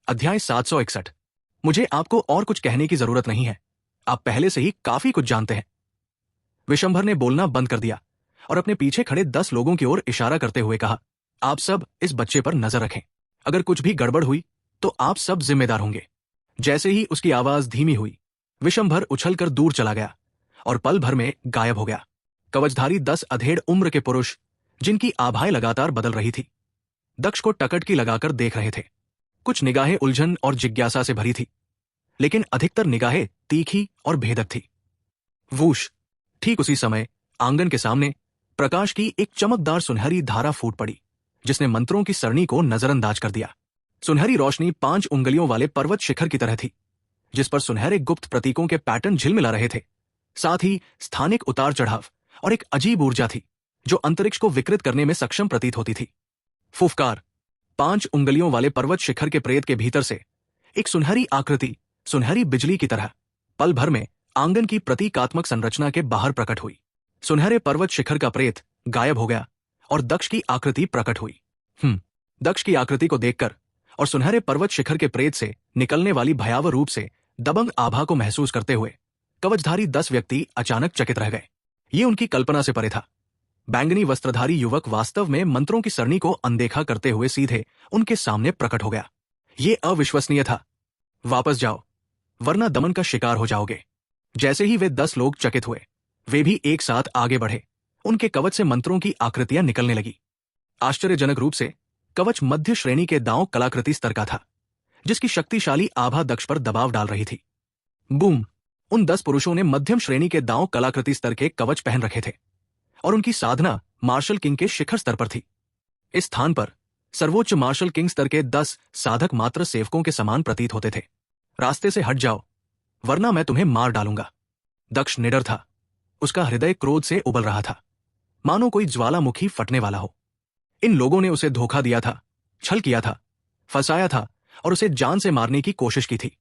अध्याय 761। मुझे आपको और कुछ कहने की जरूरत नहीं है, आप पहले से ही काफी कुछ जानते हैं। विशंभर ने बोलना बंद कर दिया और अपने पीछे खड़े 10 लोगों की ओर इशारा करते हुए कहा, आप सब इस बच्चे पर नजर रखें। अगर कुछ भी गड़बड़ हुई तो आप सब जिम्मेदार होंगे। जैसे ही उसकी आवाज धीमी हुई, विशंभर उछलकर दूर चला गया और पल भर में गायब हो गया। कवचधारी 10 अधेड़ उम्र के पुरुष, जिनकी आभाएं लगातार बदल रही थी, दक्ष को टकटकी लगाकर देख रहे थे। कुछ निगाहें उलझन और जिज्ञासा से भरी थी, लेकिन अधिकतर निगाहें तीखी और भेदक थी। वूश! ठीक उसी समय आंगन के सामने प्रकाश की एक चमकदार सुनहरी धारा फूट पड़ी, जिसने मंत्रों की सरणी को नजरअंदाज कर दिया। सुनहरी रोशनी 5 उंगलियों वाले पर्वत शिखर की तरह थी, जिस पर सुनहरे गुप्त प्रतीकों के पैटर्न झिलमिला रहे थे। साथ ही स्थानिक उतार चढ़ाव और एक अजीब ऊर्जा थी, जो अंतरिक्ष को विकृत करने में सक्षम प्रतीत होती थी। फुफकार! 5 उंगलियों वाले पर्वत शिखर के प्रेत के भीतर से एक सुनहरी आकृति, सुनहरी बिजली की तरह, पल भर में आंगन की प्रतीकात्मक संरचना के बाहर प्रकट हुई। सुनहरे पर्वत शिखर का प्रेत गायब हो गया और दक्ष की आकृति प्रकट हुई। दक्ष की आकृति को देखकर और सुनहरे पर्वत शिखर के प्रेत से निकलने वाली भयावह रूप से दबंग आभा को महसूस करते हुए कवचधारी 10 व्यक्ति अचानक चकित रह गए। ये उनकी कल्पना से परे था। बैंगनी वस्त्रधारी युवक वास्तव में मंत्रों की सरणी को अनदेखा करते हुए सीधे उनके सामने प्रकट हो गया। ये अविश्वसनीय था। वापस जाओ, वरना दमन का शिकार हो जाओगे। जैसे ही वे 10 लोग चकित हुए, वे भी एक साथ आगे बढ़े। उनके कवच से मंत्रों की आकृतियां निकलने लगी। आश्चर्यजनक रूप से कवच मध्य श्रेणी के दांव कलाकृति स्तर का था, जिसकी शक्तिशाली आभा दक्ष पर दबाव डाल रही थी। बूम! उन 10 पुरुषों ने मध्यम श्रेणी के दांव कलाकृति स्तर के कवच पहन रखे थे और उनकी साधना मार्शल किंग के शिखर स्तर पर थी। इस स्थान पर सर्वोच्च मार्शल किंग स्तर के 10 साधक मात्र सेवकों के समान प्रतीत होते थे। रास्ते से हट जाओ, वरना मैं तुम्हें मार डालूंगा। दक्ष निडर था। उसका हृदय क्रोध से उबल रहा था, मानो कोई ज्वालामुखी फटने वाला हो। इन लोगों ने उसे धोखा दिया था, छल किया था, फंसाया था और उसे जान से मारने की कोशिश की थी।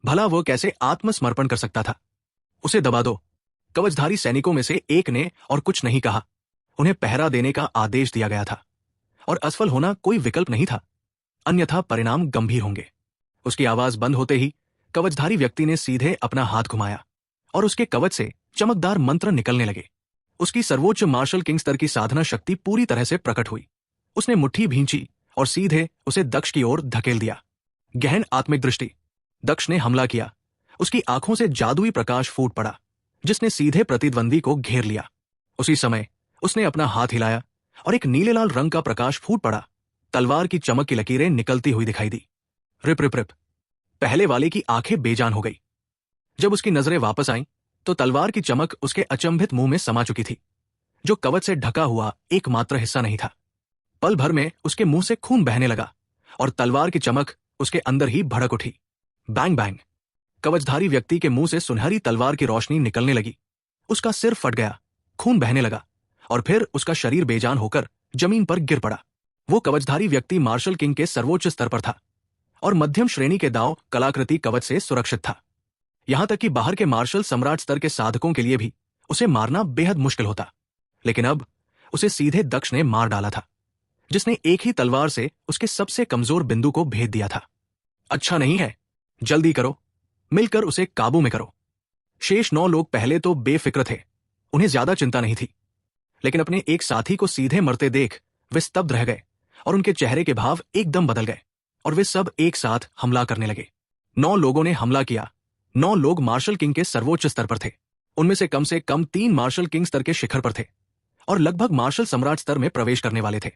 भला वो कैसे आत्मसमर्पण कर सकता था? उसे दबा दो। कवचधारी सैनिकों में से एक ने और कुछ नहीं कहा। उन्हें पहरा देने का आदेश दिया गया था और असफल होना कोई विकल्प नहीं था, अन्यथा परिणाम गंभीर होंगे। उसकी आवाज बंद होते ही कवचधारी व्यक्ति ने सीधे अपना हाथ घुमाया और उसके कवच से चमकदार मंत्र निकलने लगे। उसकी सर्वोच्च मार्शल किंग स्तर की साधना शक्ति पूरी तरह से प्रकट हुई। उसने मुट्ठी भींची और सीधे उसे दक्ष की ओर धकेल दिया। गहन आत्मिक दृष्टि। दक्ष ने हमला किया। उसकी आंखों से जादुई प्रकाश फूट पड़ा, जिसने सीधे प्रतिद्वंदी को घेर लिया। उसी समय उसने अपना हाथ हिलाया और एक नीले लाल रंग का प्रकाश फूट पड़ा। तलवार की चमक की लकीरें निकलती हुई दिखाई दी। Rib rib rib! पहले वाले की आंखें बेजान हो गई। जब उसकी नजरें वापस आईं, तो तलवार की चमक उसके अचंभित मुंह में समा चुकी थी, जो कवच से ढका हुआ एकमात्र हिस्सा नहीं था। पल भर में उसके मुंह से खून बहने लगा और तलवार की चमक उसके अंदर ही भड़क उठी। Bang bang! कवचधारी व्यक्ति के मुंह से सुनहरी तलवार की रोशनी निकलने लगी। उसका सिर फट गया, खून बहने लगा और फिर उसका शरीर बेजान होकर जमीन पर गिर पड़ा। वो कवचधारी व्यक्ति मार्शल किंग के सर्वोच्च स्तर पर था और मध्यम श्रेणी के दांव कलाकृति कवच से सुरक्षित था। यहां तक कि बाहर के मार्शल सम्राट स्तर के साधकों के लिए भी उसे मारना बेहद मुश्किल होता। लेकिन अब उसे सीधे दक्ष ने मार डाला था, जिसने एक ही तलवार से उसके सबसे कमजोर बिंदु को भेद दिया था। अच्छा नहीं है, जल्दी करो, मिलकर उसे काबू में करो। शेष 9 लोग पहले तो बेफिक्र थे, उन्हें ज्यादा चिंता नहीं थी, लेकिन अपने एक साथी को सीधे मरते देख वे स्तब्ध रह गए और उनके चेहरे के भाव एकदम बदल गए और वे सब एक साथ हमला करने लगे। 9 लोगों ने हमला किया। 9 लोग मार्शल किंग के सर्वोच्च स्तर पर थे। उनमें से कम 3 मार्शल किंग स्तर के शिखर पर थे और लगभग मार्शल सम्राट स्तर में प्रवेश करने वाले थे।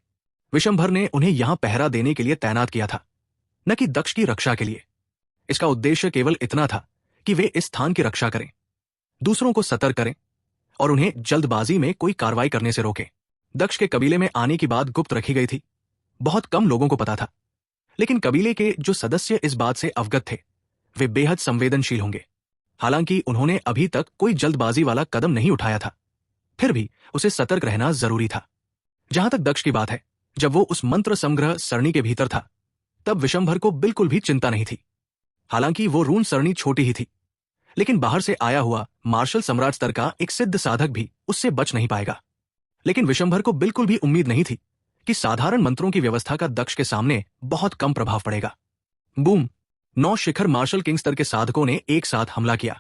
विशंभर ने उन्हें यहां पहरा देने के लिए तैनात किया था, न कि दक्ष की रक्षा के लिए। इसका उद्देश्य केवल इतना था कि वे इस स्थान की रक्षा करें, दूसरों को सतर्क करें और उन्हें जल्दबाजी में कोई कार्रवाई करने से रोकें। दक्ष के कबीले में आने की बात गुप्त रखी गई थी। बहुत कम लोगों को पता था, लेकिन कबीले के जो सदस्य इस बात से अवगत थे, वे बेहद संवेदनशील होंगे। हालांकि उन्होंने अभी तक कोई जल्दबाजी वाला कदम नहीं उठाया था, फिर भी उसे सतर्क रहना जरूरी था। जहां तक दक्ष की बात है, जब वो उस मंत्र संग्रह सरणी के भीतर था, तब विशंभर को बिल्कुल भी चिंता नहीं थी। हालांकि वो रून सरणी छोटी ही थी, लेकिन बाहर से आया हुआ मार्शल सम्राट स्तर का एक सिद्ध साधक भी उससे बच नहीं पाएगा। लेकिन विशंभर को बिल्कुल भी उम्मीद नहीं थी कि साधारण मंत्रों की व्यवस्था का दक्ष के सामने बहुत कम प्रभाव पड़ेगा। बूम! 9 शिखर मार्शल किंग स्तर के साधकों ने एक साथ हमला किया।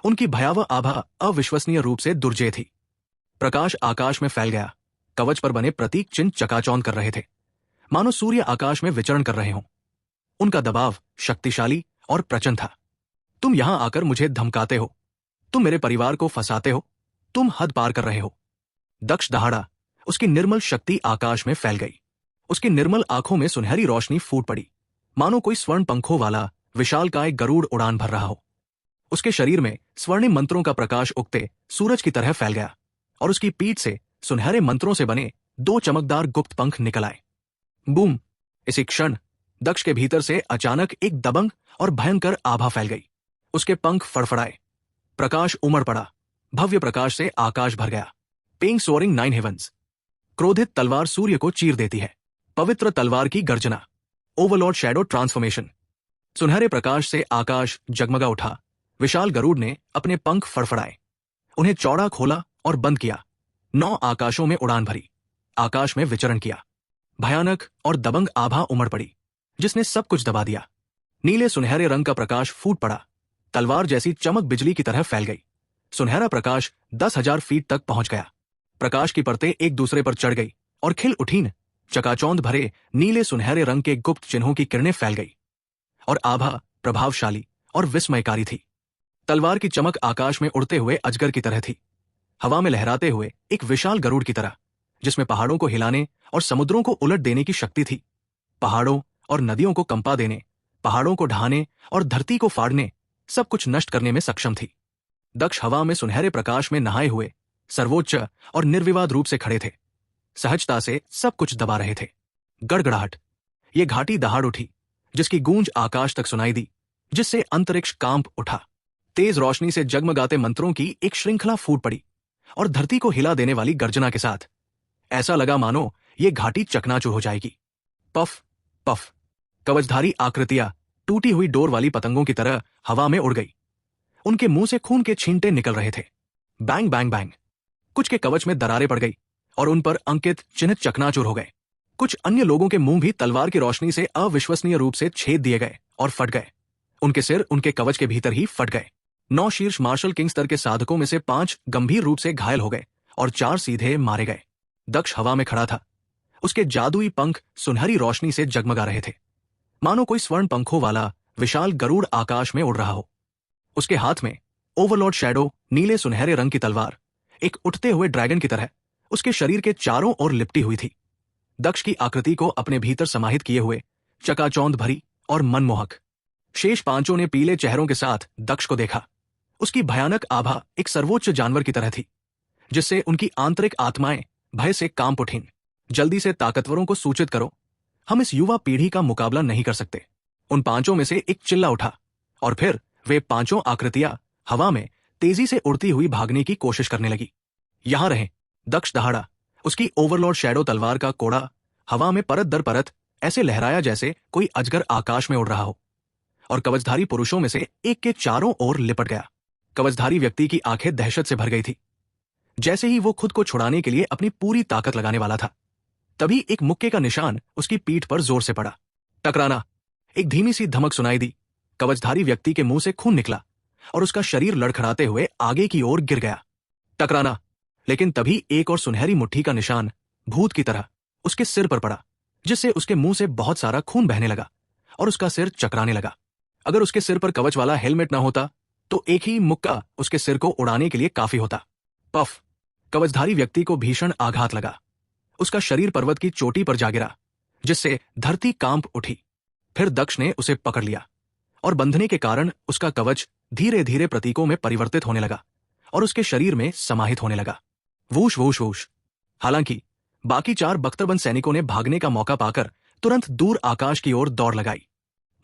उनकी भयावह आभा अविश्वसनीय रूप से दुर्जेय थी। प्रकाश आकाश में फैल गया। कवच पर बने प्रतीक चिन्ह चकाचौंध कर रहे थे, मानो सूर्य आकाश में विचरण कर रहे हों। उनका दबाव शक्तिशाली और प्रचंड था। तुम यहां आकर मुझे धमकाते हो, तुम मेरे परिवार को फंसाते हो, तुम हद पार कर रहे हो। दक्ष दहाड़ा। उसकी निर्मल शक्ति आकाश में फैल गई। उसकी निर्मल आंखों में सुनहरी रोशनी फूट पड़ी, मानो कोई स्वर्ण पंखों वाला विशालकाय गरुड़ उड़ान भर रहा हो। उसके शरीर में स्वर्णिम मंत्रों का प्रकाश उगते सूरज की तरह फैल गया और उसकी पीठ से सुनहरे मंत्रों से बने 2 चमकदार गुप्त पंख निकल आए। बूम! इसी क्षण दक्ष के भीतर से अचानक एक दबंग और भयंकर आभा फैल गई। उसके पंख फड़फड़ाए, प्रकाश उमड़ पड़ा, भव्य प्रकाश से आकाश भर गया। पेंग सोअरिंग 9 हेवंस। क्रोधित तलवार सूर्य को चीर देती है। पवित्र तलवार की गर्जना। Overlord shadow transformation. सुनहरे प्रकाश से आकाश जगमगा उठा। विशाल गरुड़ ने अपने पंख फड़फड़ाए, उन्हें चौड़ा खोला और बंद किया। 9 आकाशों में उड़ान भरी, आकाश में विचरण किया। भयानक और दबंग आभा उमड़ पड़ी, जिसने सब कुछ दबा दिया। नीले सुनहरे रंग का प्रकाश फूट पड़ा। तलवार जैसी चमक बिजली की तरह फैल गई। सुनहरा प्रकाश 10,000 फीट तक पहुंच गया। प्रकाश की परतें एक दूसरे पर चढ़ गई और खिल उठीं। चकाचौंध भरे नीले सुनहरे रंग के गुप्त चिन्हों की किरणें फैल गई और आभा प्रभावशाली और विस्मयकारी थी। तलवार की चमक आकाश में उड़ते हुए अजगर की तरह थी, हवा में लहराते हुए एक विशाल गरुड़ की तरह, जिसमें पहाड़ों को हिलाने और समुद्रों को उलट देने की शक्ति थी। पहाड़ों और नदियों को कंपा देने, पहाड़ों को ढहाने और धरती को फाड़ने, सब कुछ नष्ट करने में सक्षम थी। दक्ष हवा में सुनहरे प्रकाश में नहाए हुए सर्वोच्च और निर्विवाद रूप से खड़े थे, सहजता से सब कुछ दबा रहे थे। गड़गड़ाहट। ये घाटी दहाड़ उठी, जिसकी गूंज आकाश तक सुनाई दी, जिससे अंतरिक्ष कांप उठा। तेज रोशनी से जगमगाते मंत्रों की एक श्रृंखला फूट पड़ी और धरती को हिला देने वाली गर्जना के साथ ऐसा लगा मानो ये घाटी चकनाचूर हो जाएगी। Puff puff. कवचधारी आकृतियां टूटी हुई डोर वाली पतंगों की तरह हवा में उड़ गई। उनके मुंह से खून के छींटे निकल रहे थे। Bang bang bang. कुछ के कवच में दरारें पड़ गई और उन पर अंकित चिन्ह चकनाचूर हो गए। कुछ अन्य लोगों के मुंह भी तलवार की रोशनी से अविश्वसनीय रूप से छेद दिए गए और फट गए। उनके सिर उनके कवच के भीतर ही फट गए। 9 शीर्ष मार्शल किंग स्तर के साधकों में से 5 गंभीर रूप से घायल हो गए और 4 सीधे मारे गए। दक्ष हवा में खड़ा था। उसके जादुई पंख सुनहरी रोशनी से जगमगा रहे थे, मानो कोई स्वर्ण पंखों वाला विशाल गरुड़ आकाश में उड़ रहा हो। उसके हाथ में ओवरलॉर्ड शैडो नीले सुनहरे रंग की तलवार एक उठते हुए ड्रैगन की तरह उसके शरीर के चारों ओर लिपटी हुई थी। दक्ष की आकृति को अपने भीतर समाहित किए हुए, चकाचौंध भरी और मनमोहक। शेष 5 ने पीले चेहरों के साथ दक्ष को देखा। उसकी भयानक आभा एक सर्वोच्च जानवर की तरह थी, जिससे उनकी आंतरिक आत्माएं भय से कांप उठीं। जल्दी से ताकतवरों को सूचित करो, हम इस युवा पीढ़ी का मुकाबला नहीं कर सकते। उन 5 में से एक चिल्ला उठा और फिर वे 5 आकृतियां हवा में तेजी से उड़ती हुई भागने की कोशिश करने लगी। यहां रहें। दक्ष दहाड़ा। उसकी ओवरलॉर्ड शैडो तलवार का कोड़ा हवा में परत दर परत ऐसे लहराया जैसे कोई अजगर आकाश में उड़ रहा हो और कवचधारी पुरुषों में से एक के चारों ओर लिपट गया। कवचधारी व्यक्ति की आंखें दहशत से भर गई थी। जैसे ही वो खुद को छुड़ाने के लिए अपनी पूरी ताकत लगाने वाला था, तभी एक मुक्के का निशान उसकी पीठ पर जोर से पड़ा। टकराना। एक धीमी सी धमक सुनाई दी। कवचधारी व्यक्ति के मुंह से खून निकला और उसका शरीर लड़खड़ाते हुए आगे की ओर गिर गया। टकराना। लेकिन तभी एक और सुनहरी मुट्ठी का निशान भूत की तरह उसके सिर पर पड़ा, जिससे उसके मुंह से बहुत सारा खून बहने लगा और उसका सिर चकराने लगा। अगर उसके सिर पर कवच वाला हेलमेट ना होता तो एक ही मुक्का उसके सिर को उड़ाने के लिए काफी होता। पफ। कवचधारी व्यक्ति को भीषण आघात लगा। उसका शरीर पर्वत की चोटी पर जा गिरा, जिससे धरती कांप उठी। फिर दक्ष ने उसे पकड़ लिया और बंधने के कारण उसका कवच धीरे धीरे प्रतीकों में परिवर्तित होने लगा और उसके शरीर में समाहित होने लगा। Whoosh whoosh whoosh. हालांकि बाकी 4 बख्तरबंद सैनिकों ने भागने का मौका पाकर तुरंत दूर आकाश की ओर दौड़ लगाई।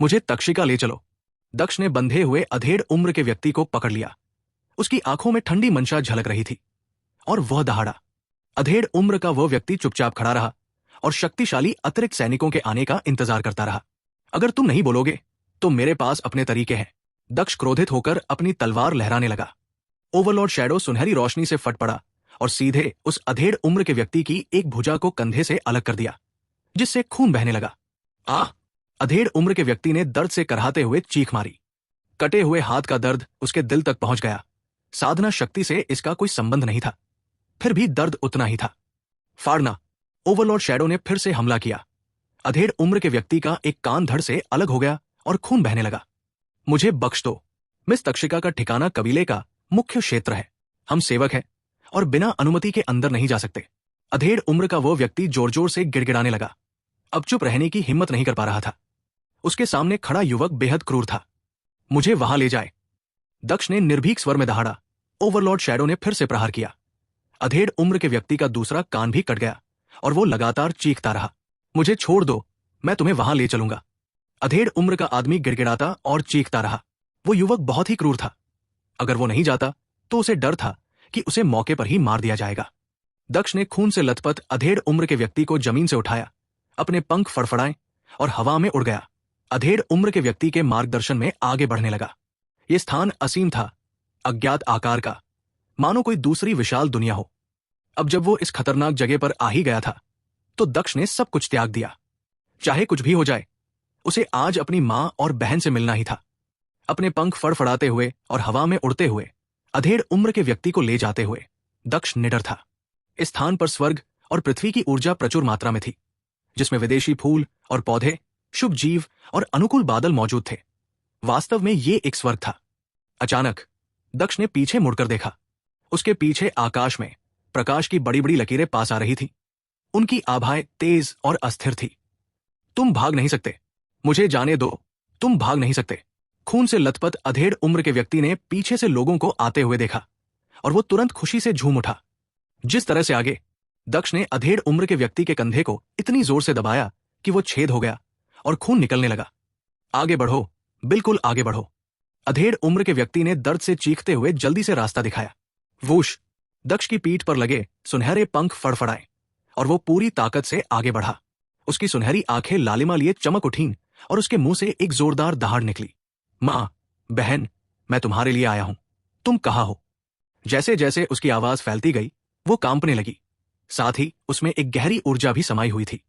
मुझे तक्षिका ले चलो। दक्ष ने बंधे हुए अधेड़ उम्र के व्यक्ति को पकड़ लिया। उसकी आंखों में ठंडी मंशा झलक रही थी और वह दहाड़ा। अधेड़ उम्र का वह व्यक्ति चुपचाप खड़ा रहा और शक्तिशाली अतिरिक्त सैनिकों के आने का इंतजार करता रहा। अगर तुम नहीं बोलोगे तो मेरे पास अपने तरीके हैं। दक्ष क्रोधित होकर अपनी तलवार लहराने लगा। ओवरलॉर्ड शैडो सुनहरी रोशनी से फट पड़ा और सीधे उस अधेड़ उम्र के व्यक्ति की एक भुजा को कंधे से अलग कर दिया, जिससे खून बहने लगा। आह! अधेड़ उम्र के व्यक्ति ने दर्द से कराहते हुए चीख मारी। कटे हुए हाथ का दर्द उसके दिल तक पहुंच गया। साधना शक्ति से इसका कोई संबंध नहीं था, फिर भी दर्द उतना ही था। फाड़ना। ओवरलॉर्ड शैडो ने फिर से हमला किया। अधेड़ उम्र के व्यक्ति का एक कान धड़ से अलग हो गया और खून बहने लगा। मुझे बख्श दो। मिस तक्षिका का ठिकाना कबीले का मुख्य क्षेत्र है। हम सेवक हैं और बिना अनुमति के अंदर नहीं जा सकते। अधेड़ उम्र का वो व्यक्ति जोर जोर से गिड़गिड़ाने लगा। अब चुप रहने की हिम्मत नहीं कर पा रहा था। उसके सामने खड़ा युवक बेहद क्रूर था। मुझे वहां ले जाए, दक्ष ने निर्भीक स्वर में दहाड़ा। ओवरलॉर्ड शैडो ने फिर से प्रहार किया। अधेड़ उम्र के व्यक्ति का दूसरा कान भी कट गया और वो लगातार चीखता रहा। मुझे छोड़ दो, मैं तुम्हें वहां ले चलूंगा। अधेड़ उम्र का आदमी गिड़गिड़ाता और चीखता रहा। वो युवक बहुत ही क्रूर था। अगर वो नहीं जाता तो उसे डर था कि उसे मौके पर ही मार दिया जाएगा। दक्ष ने खून से लथपथ अधेड़ उम्र के व्यक्ति को जमीन से उठाया, अपने पंख फड़फड़ाए और हवा में उड़ गया। अधेड़ उम्र के व्यक्ति के मार्गदर्शन में आगे बढ़ने लगा। यह स्थान असीम था, अज्ञात आकार का, मानो कोई दूसरी विशाल दुनिया हो। अब जब वो इस खतरनाक जगह पर आ ही गया था तो दक्ष ने सब कुछ त्याग दिया। चाहे कुछ भी हो जाए, उसे आज अपनी मां और बहन से मिलना ही था। अपने पंख फड़फड़ाते हुए और हवा में उड़ते हुए अधेड़ उम्र के व्यक्ति को ले जाते हुए दक्ष निडर था। इस स्थान पर स्वर्ग और पृथ्वी की ऊर्जा प्रचुर मात्रा में थी, जिसमें विदेशी फूल और पौधे, शुभ जीव और अनुकूल बादल मौजूद थे। वास्तव में ये एक स्वर्ग था। अचानक दक्ष ने पीछे मुड़कर देखा। उसके पीछे आकाश में प्रकाश की बड़ी बड़ी लकीरें पास आ रही थी। उनकी आभाएं तेज और अस्थिर थी। तुम भाग नहीं सकते, मुझे जाने दो, तुम भाग नहीं सकते। खून से लथपथ अधेड़ उम्र के व्यक्ति ने पीछे से लोगों को आते हुए देखा और वो तुरंत खुशी से झूम उठा। जिस तरह से आगे, दक्ष ने अधेड़ उम्र के व्यक्ति के कंधे को इतनी जोर से दबाया कि वो छेद हो गया और खून निकलने लगा। आगे बढ़ो, बिल्कुल आगे बढ़ो। अधेड़ उम्र के व्यक्ति ने दर्द से चीखते हुए जल्दी से रास्ता दिखाया। वूश। दक्ष की पीठ पर लगे सुनहरे पंख फड़फड़ाए और वो पूरी ताकत से आगे बढ़ा। उसकी सुनहरी आंखें लालिमा लिए चमक उठीं और उसके मुंह से एक जोरदार दहाड़ निकली। मां, बहन, मैं तुम्हारे लिए आया हूं, तुम कहां हो? जैसे जैसे उसकी आवाज फैलती गई, वो कांपने लगी। साथ ही उसमें एक गहरी ऊर्जा भी समाई हुई थी,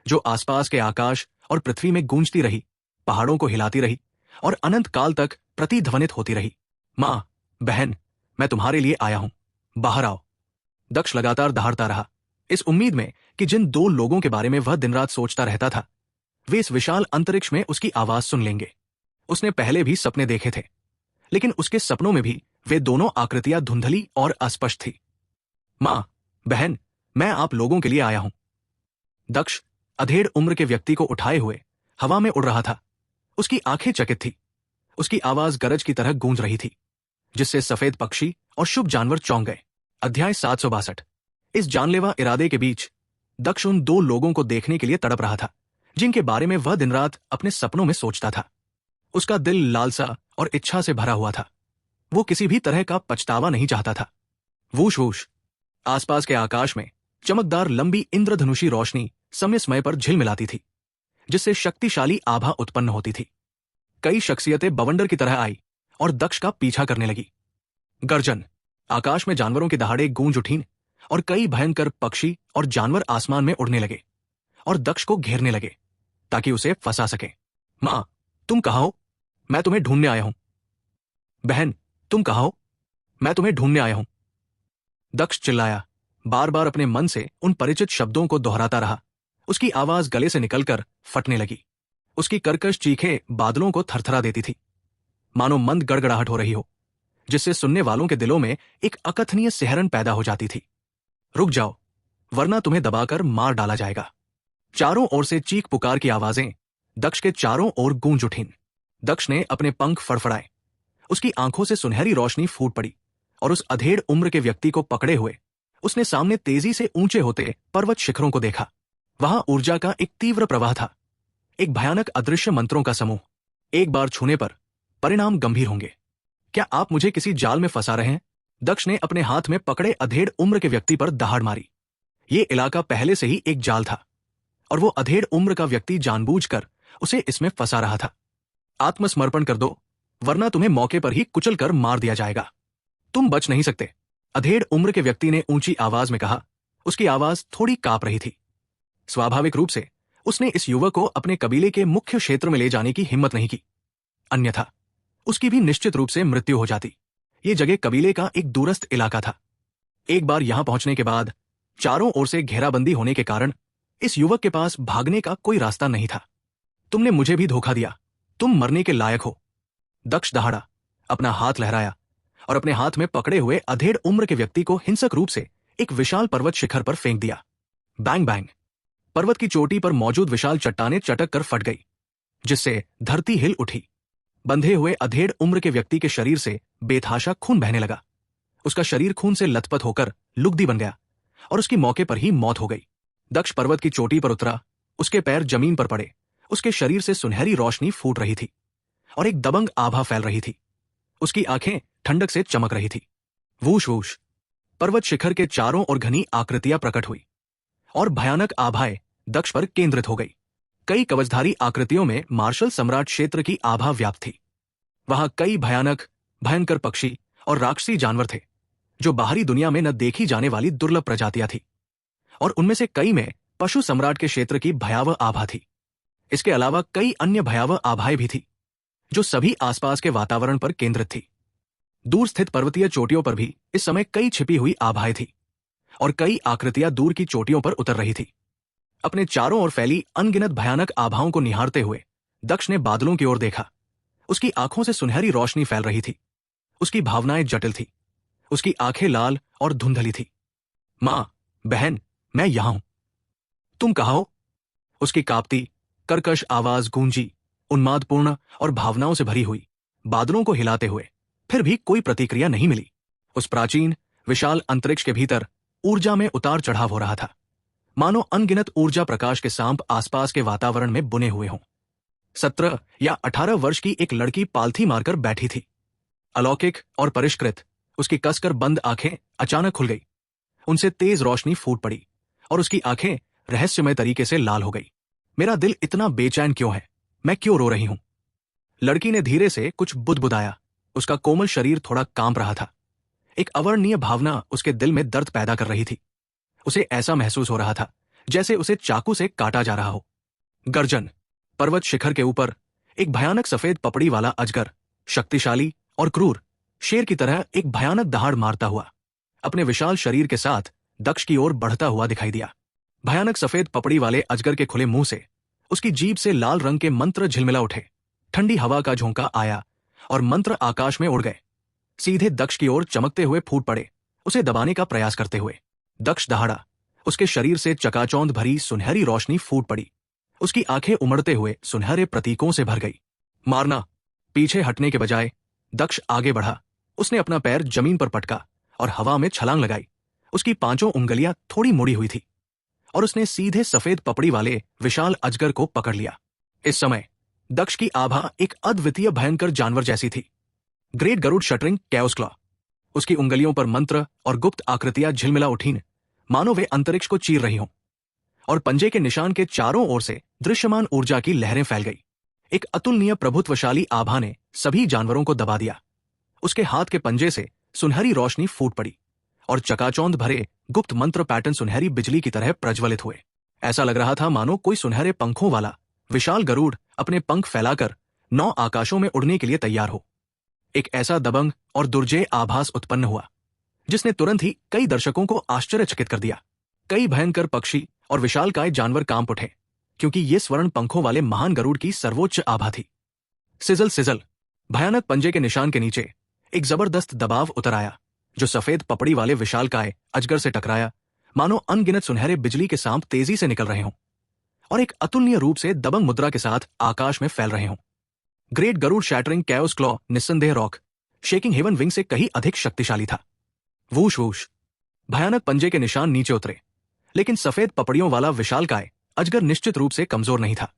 जो आसपास के आकाश और पृथ्वी में गूंजती रही, पहाड़ों को हिलाती रही और अनंत काल तक प्रतिध्वनित होती रही। मां, बहन, मैं तुम्हारे लिए आया हूं, बाहर आओ। दक्ष लगातार दहाड़ता रहा, इस उम्मीद में कि जिन दो लोगों के बारे में वह दिन रात सोचता रहता था, वे इस विशाल अंतरिक्ष में उसकी आवाज सुन लेंगे। उसने पहले भी सपने देखे थे, लेकिन उसके सपनों में भी वे दोनों आकृतियां धुंधली और अस्पष्ट थी। मां, बहन, मैं आप लोगों के लिए आया हूं। दक्ष अधेड़ उम्र के व्यक्ति को उठाए हुए हवा में उड़ रहा था। उसकी आंखें चकित थी। उसकी आवाज गरज की तरह गूंज रही थी, जिससे सफेद पक्षी और शुभ जानवर चौंक गए। अध्याय 762। इस जानलेवा इरादे के बीच दक्ष उन दो लोगों को देखने के लिए तड़प रहा था, जिनके बारे में वह दिन रात अपने सपनों में सोचता था। उसका दिल लालसा और इच्छा से भरा हुआ था। वो किसी भी तरह का पछतावा नहीं चाहता था। Whoosh whoosh. आसपास के आकाश में चमकदार लंबी इंद्रधनुषी रोशनी समय समय पर झिलमिलाती थी, जिससे शक्तिशाली आभा उत्पन्न होती थी। कई शख्सियतें बवंडर की तरह आई और दक्ष का पीछा करने लगी। गर्जन। आकाश में जानवरों की दहाड़े गूंज उठीं और कई भयंकर पक्षी और जानवर आसमान में उड़ने लगे और दक्ष को घेरने लगे ताकि उसे फंसा सके। मां, तुम कहां हो? मैं तुम्हें ढूंढने आया हूं। बहन, तुम कहां हो? मैं तुम्हें ढूंढने आया हूं। दक्ष चिल्लाया, बार बार अपने मन से उन परिचित शब्दों को दोहराता रहा। उसकी आवाज गले से निकलकर फटने लगी। उसकी कर्कश चीखें बादलों को थरथरा देती थी, मानो मंद गड़गड़ाहट हो रही हो, जिससे सुनने वालों के दिलों में एक अकथनीय सिहरन पैदा हो जाती थी। रुक जाओ, वरना तुम्हें दबाकर मार डाला जाएगा। चारों ओर से चीख पुकार की आवाजें दक्ष के चारों ओर गूंज उठीं। दक्ष ने अपने पंख फड़फड़ाए। उसकी आंखों से सुनहरी रोशनी फूट पड़ी और उस अधेड़ उम्र के व्यक्ति को पकड़े हुए उसने सामने तेजी से ऊंचे होते पर्वत शिखरों को देखा। वहां ऊर्जा का एक तीव्र प्रवाह था, एक भयानक अदृश्य मंत्रों का समूह। एक बार छूने पर परिणाम गंभीर होंगे। क्या आप मुझे किसी जाल में फंसा रहे हैं? दक्ष ने अपने हाथ में पकड़े अधेड़ उम्र के व्यक्ति पर दहाड़ मारी। ये इलाका पहले से ही एक जाल था और वो अधेड़ उम्र का व्यक्ति जानबूझकर उसे इसमें फंसा रहा था। आत्मसमर्पण कर दो, वरना तुम्हें मौके पर ही कुचलकर मार दिया जाएगा। तुम बच नहीं सकते, अधेड़ उम्र के व्यक्ति ने ऊंची आवाज में कहा। उसकी आवाज थोड़ी कांप रही थी। स्वाभाविक रूप से उसने इस युवक को अपने कबीले के मुख्य क्षेत्र में ले जाने की हिम्मत नहीं की, अन्यथा उसकी भी निश्चित रूप से मृत्यु हो जाती। ये जगह कबीले का एक दूरस्थ इलाका था। एक बार यहां पहुंचने के बाद चारों ओर से घेराबंदी होने के कारण इस युवक के पास भागने का कोई रास्ता नहीं था। तुमने मुझे भी धोखा दिया, तुम मरने के लायक हो। दक्ष दहाड़ा, अपना हाथ लहराया और अपने हाथ में पकड़े हुए अधेड़ उम्र के व्यक्ति को हिंसक रूप से एक विशाल पर्वत शिखर पर फेंक दिया। बैंग बैंग, पर्वत की चोटी पर मौजूद विशाल चट्टानें चटक कर फट गई, जिससे धरती हिल उठी। बंधे हुए अधेड़ उम्र के व्यक्ति के शरीर से बेतहाशा खून बहने लगा। उसका शरीर खून से लथपथ होकर लुगदी बन गया और उसकी मौके पर ही मौत हो गई। दक्ष पर्वत की चोटी पर उतरा, उसके पैर जमीन पर पड़े, उसके शरीर से सुनहरी रोशनी फूट रही थी और एक दबंग आभा फैल रही थी। उसकी आंखें ठंडक से चमक रही थी। वूश वूश, पर्वत शिखर के चारों ओर घनी आकृतियां प्रकट हुई और भयानक आभाएं दक्ष पर केंद्रित हो गई। कई कवचधारी आकृतियों में मार्शल सम्राट क्षेत्र की आभा व्याप्त थी। वहां कई भयंकर पक्षी और राक्षसी जानवर थे, जो बाहरी दुनिया में न देखी जाने वाली दुर्लभ प्रजातियां थी, और उनमें से कई में पशु सम्राट के क्षेत्र की भयावह आभा थी। इसके अलावा कई अन्य भयावह आभाएं भी थी, जो सभी आसपास के वातावरण पर केंद्रित थी। दूर स्थित पर्वतीय चोटियों पर भी इस समय कई छिपी हुई आभाएं थी और कई आकृतियां दूर की चोटियों पर उतर रही थी। अपने चारों ओर फैली अनगिनत भयानक आभाओं को निहारते हुए दक्ष ने बादलों की ओर देखा। उसकी आंखों से सुनहरी रोशनी फैल रही थी। उसकी भावनाएं जटिल थी। उसकी आंखें लाल और धुंधली थी। मां, बहन, मैं यहां हूं, तुम कहां हो? उसकी कांपती कर्कश आवाज गूंजी, उन्मादपूर्ण और भावनाओं से भरी हुई, बादलों को हिलाते हुए। फिर भी कोई प्रतिक्रिया नहीं मिली। उस प्राचीन विशाल अंतरिक्ष के भीतर ऊर्जा में उतार चढ़ाव हो रहा था, मानो अनगिनत ऊर्जा प्रकाश के सांप आसपास के वातावरण में बुने हुए हों। 17 या 18 वर्ष की एक लड़की पालथी मारकर बैठी थी। अलौकिक और परिष्कृत उसकी कसकर बंद आंखें अचानक खुल गई। उनसे तेज रोशनी फूट पड़ी और उसकी आंखें रहस्यमय तरीके से लाल हो गई। मेरा दिल इतना बेचैन क्यों है? मैं क्यों रो रही हूं? लड़की ने धीरे से कुछ बुदबुदाया। उसका कोमल शरीर थोड़ा कांप रहा था। एक अवर्णनीय भावना उसके दिल में दर्द पैदा कर रही थी। उसे ऐसा महसूस हो रहा था जैसे उसे चाकू से काटा जा रहा हो। गर्जन, पर्वत शिखर के ऊपर एक भयानक सफेद पपड़ी वाला अजगर, शक्तिशाली और क्रूर शेर की तरह एक भयानक दहाड़ मारता हुआ अपने विशाल शरीर के साथ दक्ष की ओर बढ़ता हुआ दिखाई दिया। भयानक सफेद पपड़ी वाले अजगर के खुले मुंह से उसकी जीभ से लाल रंग के मंत्र झिलमिला उठे। ठंडी हवा का झोंका आया और मंत्र आकाश में उड़ गए, सीधे दक्ष की ओर चमकते हुए फूट पड़े, उसे दबाने का प्रयास करते हुए। दक्ष दहाड़ा। उसके शरीर से चकाचौंध भरी सुनहरी रोशनी फूट पड़ी। उसकी आंखें उमड़ते हुए सुनहरे प्रतीकों से भर गई। मारना। पीछे हटने के बजाय दक्ष आगे बढ़ा। उसने अपना पैर जमीन पर पटका और हवा में छलांग लगाई। उसकी पांचों उंगलियां थोड़ी मुड़ी हुई थी और उसने सीधे सफेद पपड़ी वाले विशाल अजगर को पकड़ लिया। इस समय दक्ष की आभा एक अद्वितीय भयंकर जानवर जैसी थी। Great Garuda shattering chaos claw. उसकी उंगलियों पर मंत्र और गुप्त आकृतियां झिलमिला उठीं, मानो वे अंतरिक्ष को चीर रही हों, और पंजे के निशान के चारों ओर से दृश्यमान ऊर्जा की लहरें फैल गई। एक अतुलनीय प्रभुत्वशाली आभा ने सभी जानवरों को दबा दिया। उसके हाथ के पंजे से सुनहरी रोशनी फूट पड़ी और चकाचौंध भरे गुप्त मंत्र पैटर्न सुनहरी बिजली की तरह प्रज्वलित हुए। ऐसा लग रहा था मानो कोई सुनहरे पंखों वाला विशाल गरुड़ अपने पंख फैलाकर 9 आकाशों में उड़ने के लिए तैयार हो। एक ऐसा दबंग और दुर्जेय आभास उत्पन्न हुआ जिसने तुरंत ही कई दर्शकों को आश्चर्यचकित कर दिया। कई भयंकर पक्षी और विशालकाय जानवर कांप उठे, क्योंकि ये स्वर्ण पंखों वाले महान गरुड़ की सर्वोच्च आभा थी। Sizzle sizzle. भयानक पंजे के निशान के नीचे एक जबरदस्त दबाव उतर आया, जो सफेद पपड़ी वाले विशालकाय अजगर से टकराया, मानो अनगिनत सुनहरे बिजली के सांप तेजी से निकल रहे हों और एक अतुलनीय रूप से दबंग मुद्रा के साथ आकाश में फैल रहे हों। Great Garuda shattering chaos claw निस्संदेह रॉक शेकिंग हेवन विंग से कहीं अधिक शक्तिशाली था। Whoosh whoosh. भयानक पंजे के निशान नीचे उतरे, लेकिन सफेद पपड़ियों वाला विशालकाय अजगर निश्चित रूप से कमजोर नहीं था।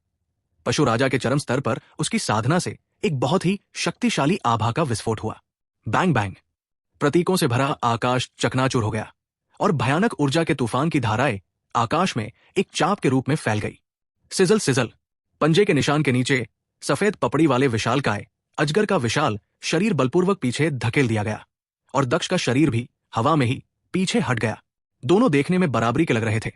पशु राजा के चरम स्तर पर उसकी साधना से एक बहुत ही शक्तिशाली आभा का विस्फोट हुआ। Bang bang. प्रतीकों से भरा आकाश चकनाचूर हो गया और भयानक ऊर्जा के तूफान की धाराएं आकाश में एक चाप के रूप में फैल गई। Sizzle sizzle. पंजे के निशान के नीचे सफेद पपड़ी वाले विशालकाय अजगर का विशाल शरीर बलपूर्वक पीछे धकेल दिया गया और दक्ष का शरीर भी हवा में ही पीछे हट गया। दोनों देखने में बराबरी के लग रहे थे,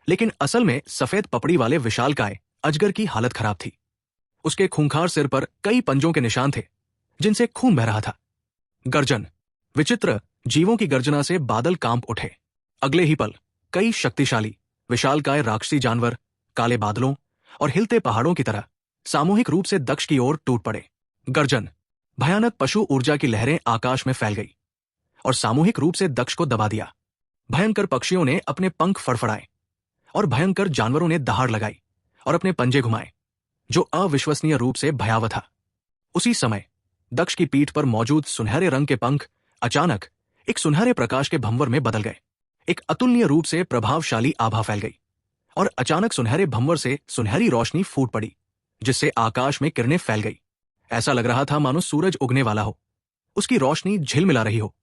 लेकिन असल में सफेद पपड़ी वाले विशालकाय अजगर की हालत खराब थी। उसके खूंखार सिर पर कई पंजों के निशान थे जिनसे खून बह रहा था। गर्जन। विचित्र जीवों की गर्जना से बादल कांप उठे। अगले ही पल कई शक्तिशाली विशालकाय राक्षसी जानवर काले बादलों और हिलते पहाड़ों की तरह सामूहिक रूप से दक्ष की ओर टूट पड़े। गर्जन। भयानक पशु ऊर्जा की लहरें आकाश में फैल गई और सामूहिक रूप से दक्ष को दबा दिया। भयंकर पक्षियों ने अपने पंख फड़फड़ाए और भयंकर जानवरों ने दहाड़ लगाई और अपने पंजे घुमाए, जो अविश्वसनीय रूप से भयावह था। उसी समय दक्ष की पीठ पर मौजूद सुनहरे रंग के पंख अचानक एक सुनहरे प्रकाश के भंवर में बदल गए। एक अतुलनीय रूप से प्रभावशाली आभा फैल गई और अचानक सुनहरे भंवर से सुनहरी रोशनी फूट पड़ी, जिससे आकाश में किरणें फैल गई। ऐसा लग रहा था मानो सूरज उगने वाला हो। उसकी रोशनी झिलमिला रही हो,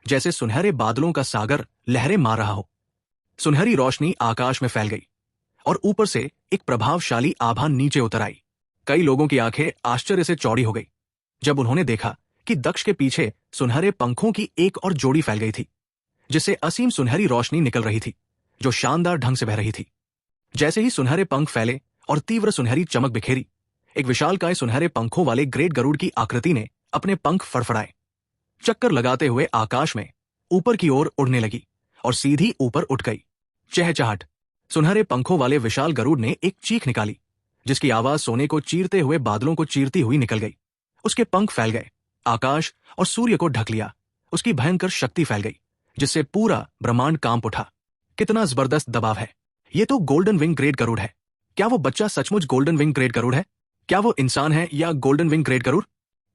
जैसे सुनहरे बादलों का सागर लहरें मार रहा हो। सुनहरी रोशनी आकाश में फैल गई और ऊपर से एक प्रभावशाली आभा नीचे उतर आई। कई लोगों की आंखें आश्चर्य से चौड़ी हो गई जब उन्होंने देखा कि दक्ष के पीछे सुनहरे पंखों की एक और जोड़ी फैल गई थी, जिससे असीम सुनहरी रोशनी निकल रही थी, जो शानदार ढंग से बह रही थी। जैसे ही सुनहरे पंख फैले और तीव्र सुनहरी चमक बिखेरी, एक विशालकाय सुनहरे पंखों वाले ग्रेट गरुड़ की आकृति ने अपने पंख फड़फड़ाए, चक्कर लगाते हुए आकाश में ऊपर की ओर उड़ने लगी और सीधी ऊपर उठ गई। चहचहाट। सुनहरे पंखों वाले विशाल गरुड़ ने एक चीख निकाली, जिसकी आवाज सोने को चीरते हुए बादलों को चीरती हुई निकल गई। उसके पंख फैल गए, आकाश और सूर्य को ढक लिया। उसकी भयंकर शक्ति फैल गई, जिससे पूरा ब्रह्मांड कांप उठा। कितना जबरदस्त दबाव है! ये तो गोल्डन विंग ग्रेट गरुड़ है। क्या वो बच्चा सचमुच गोल्डन विंग ग्रेट गरुड़ है? क्या वो इंसान है या गोल्डन विंग ग्रेट गरुड़?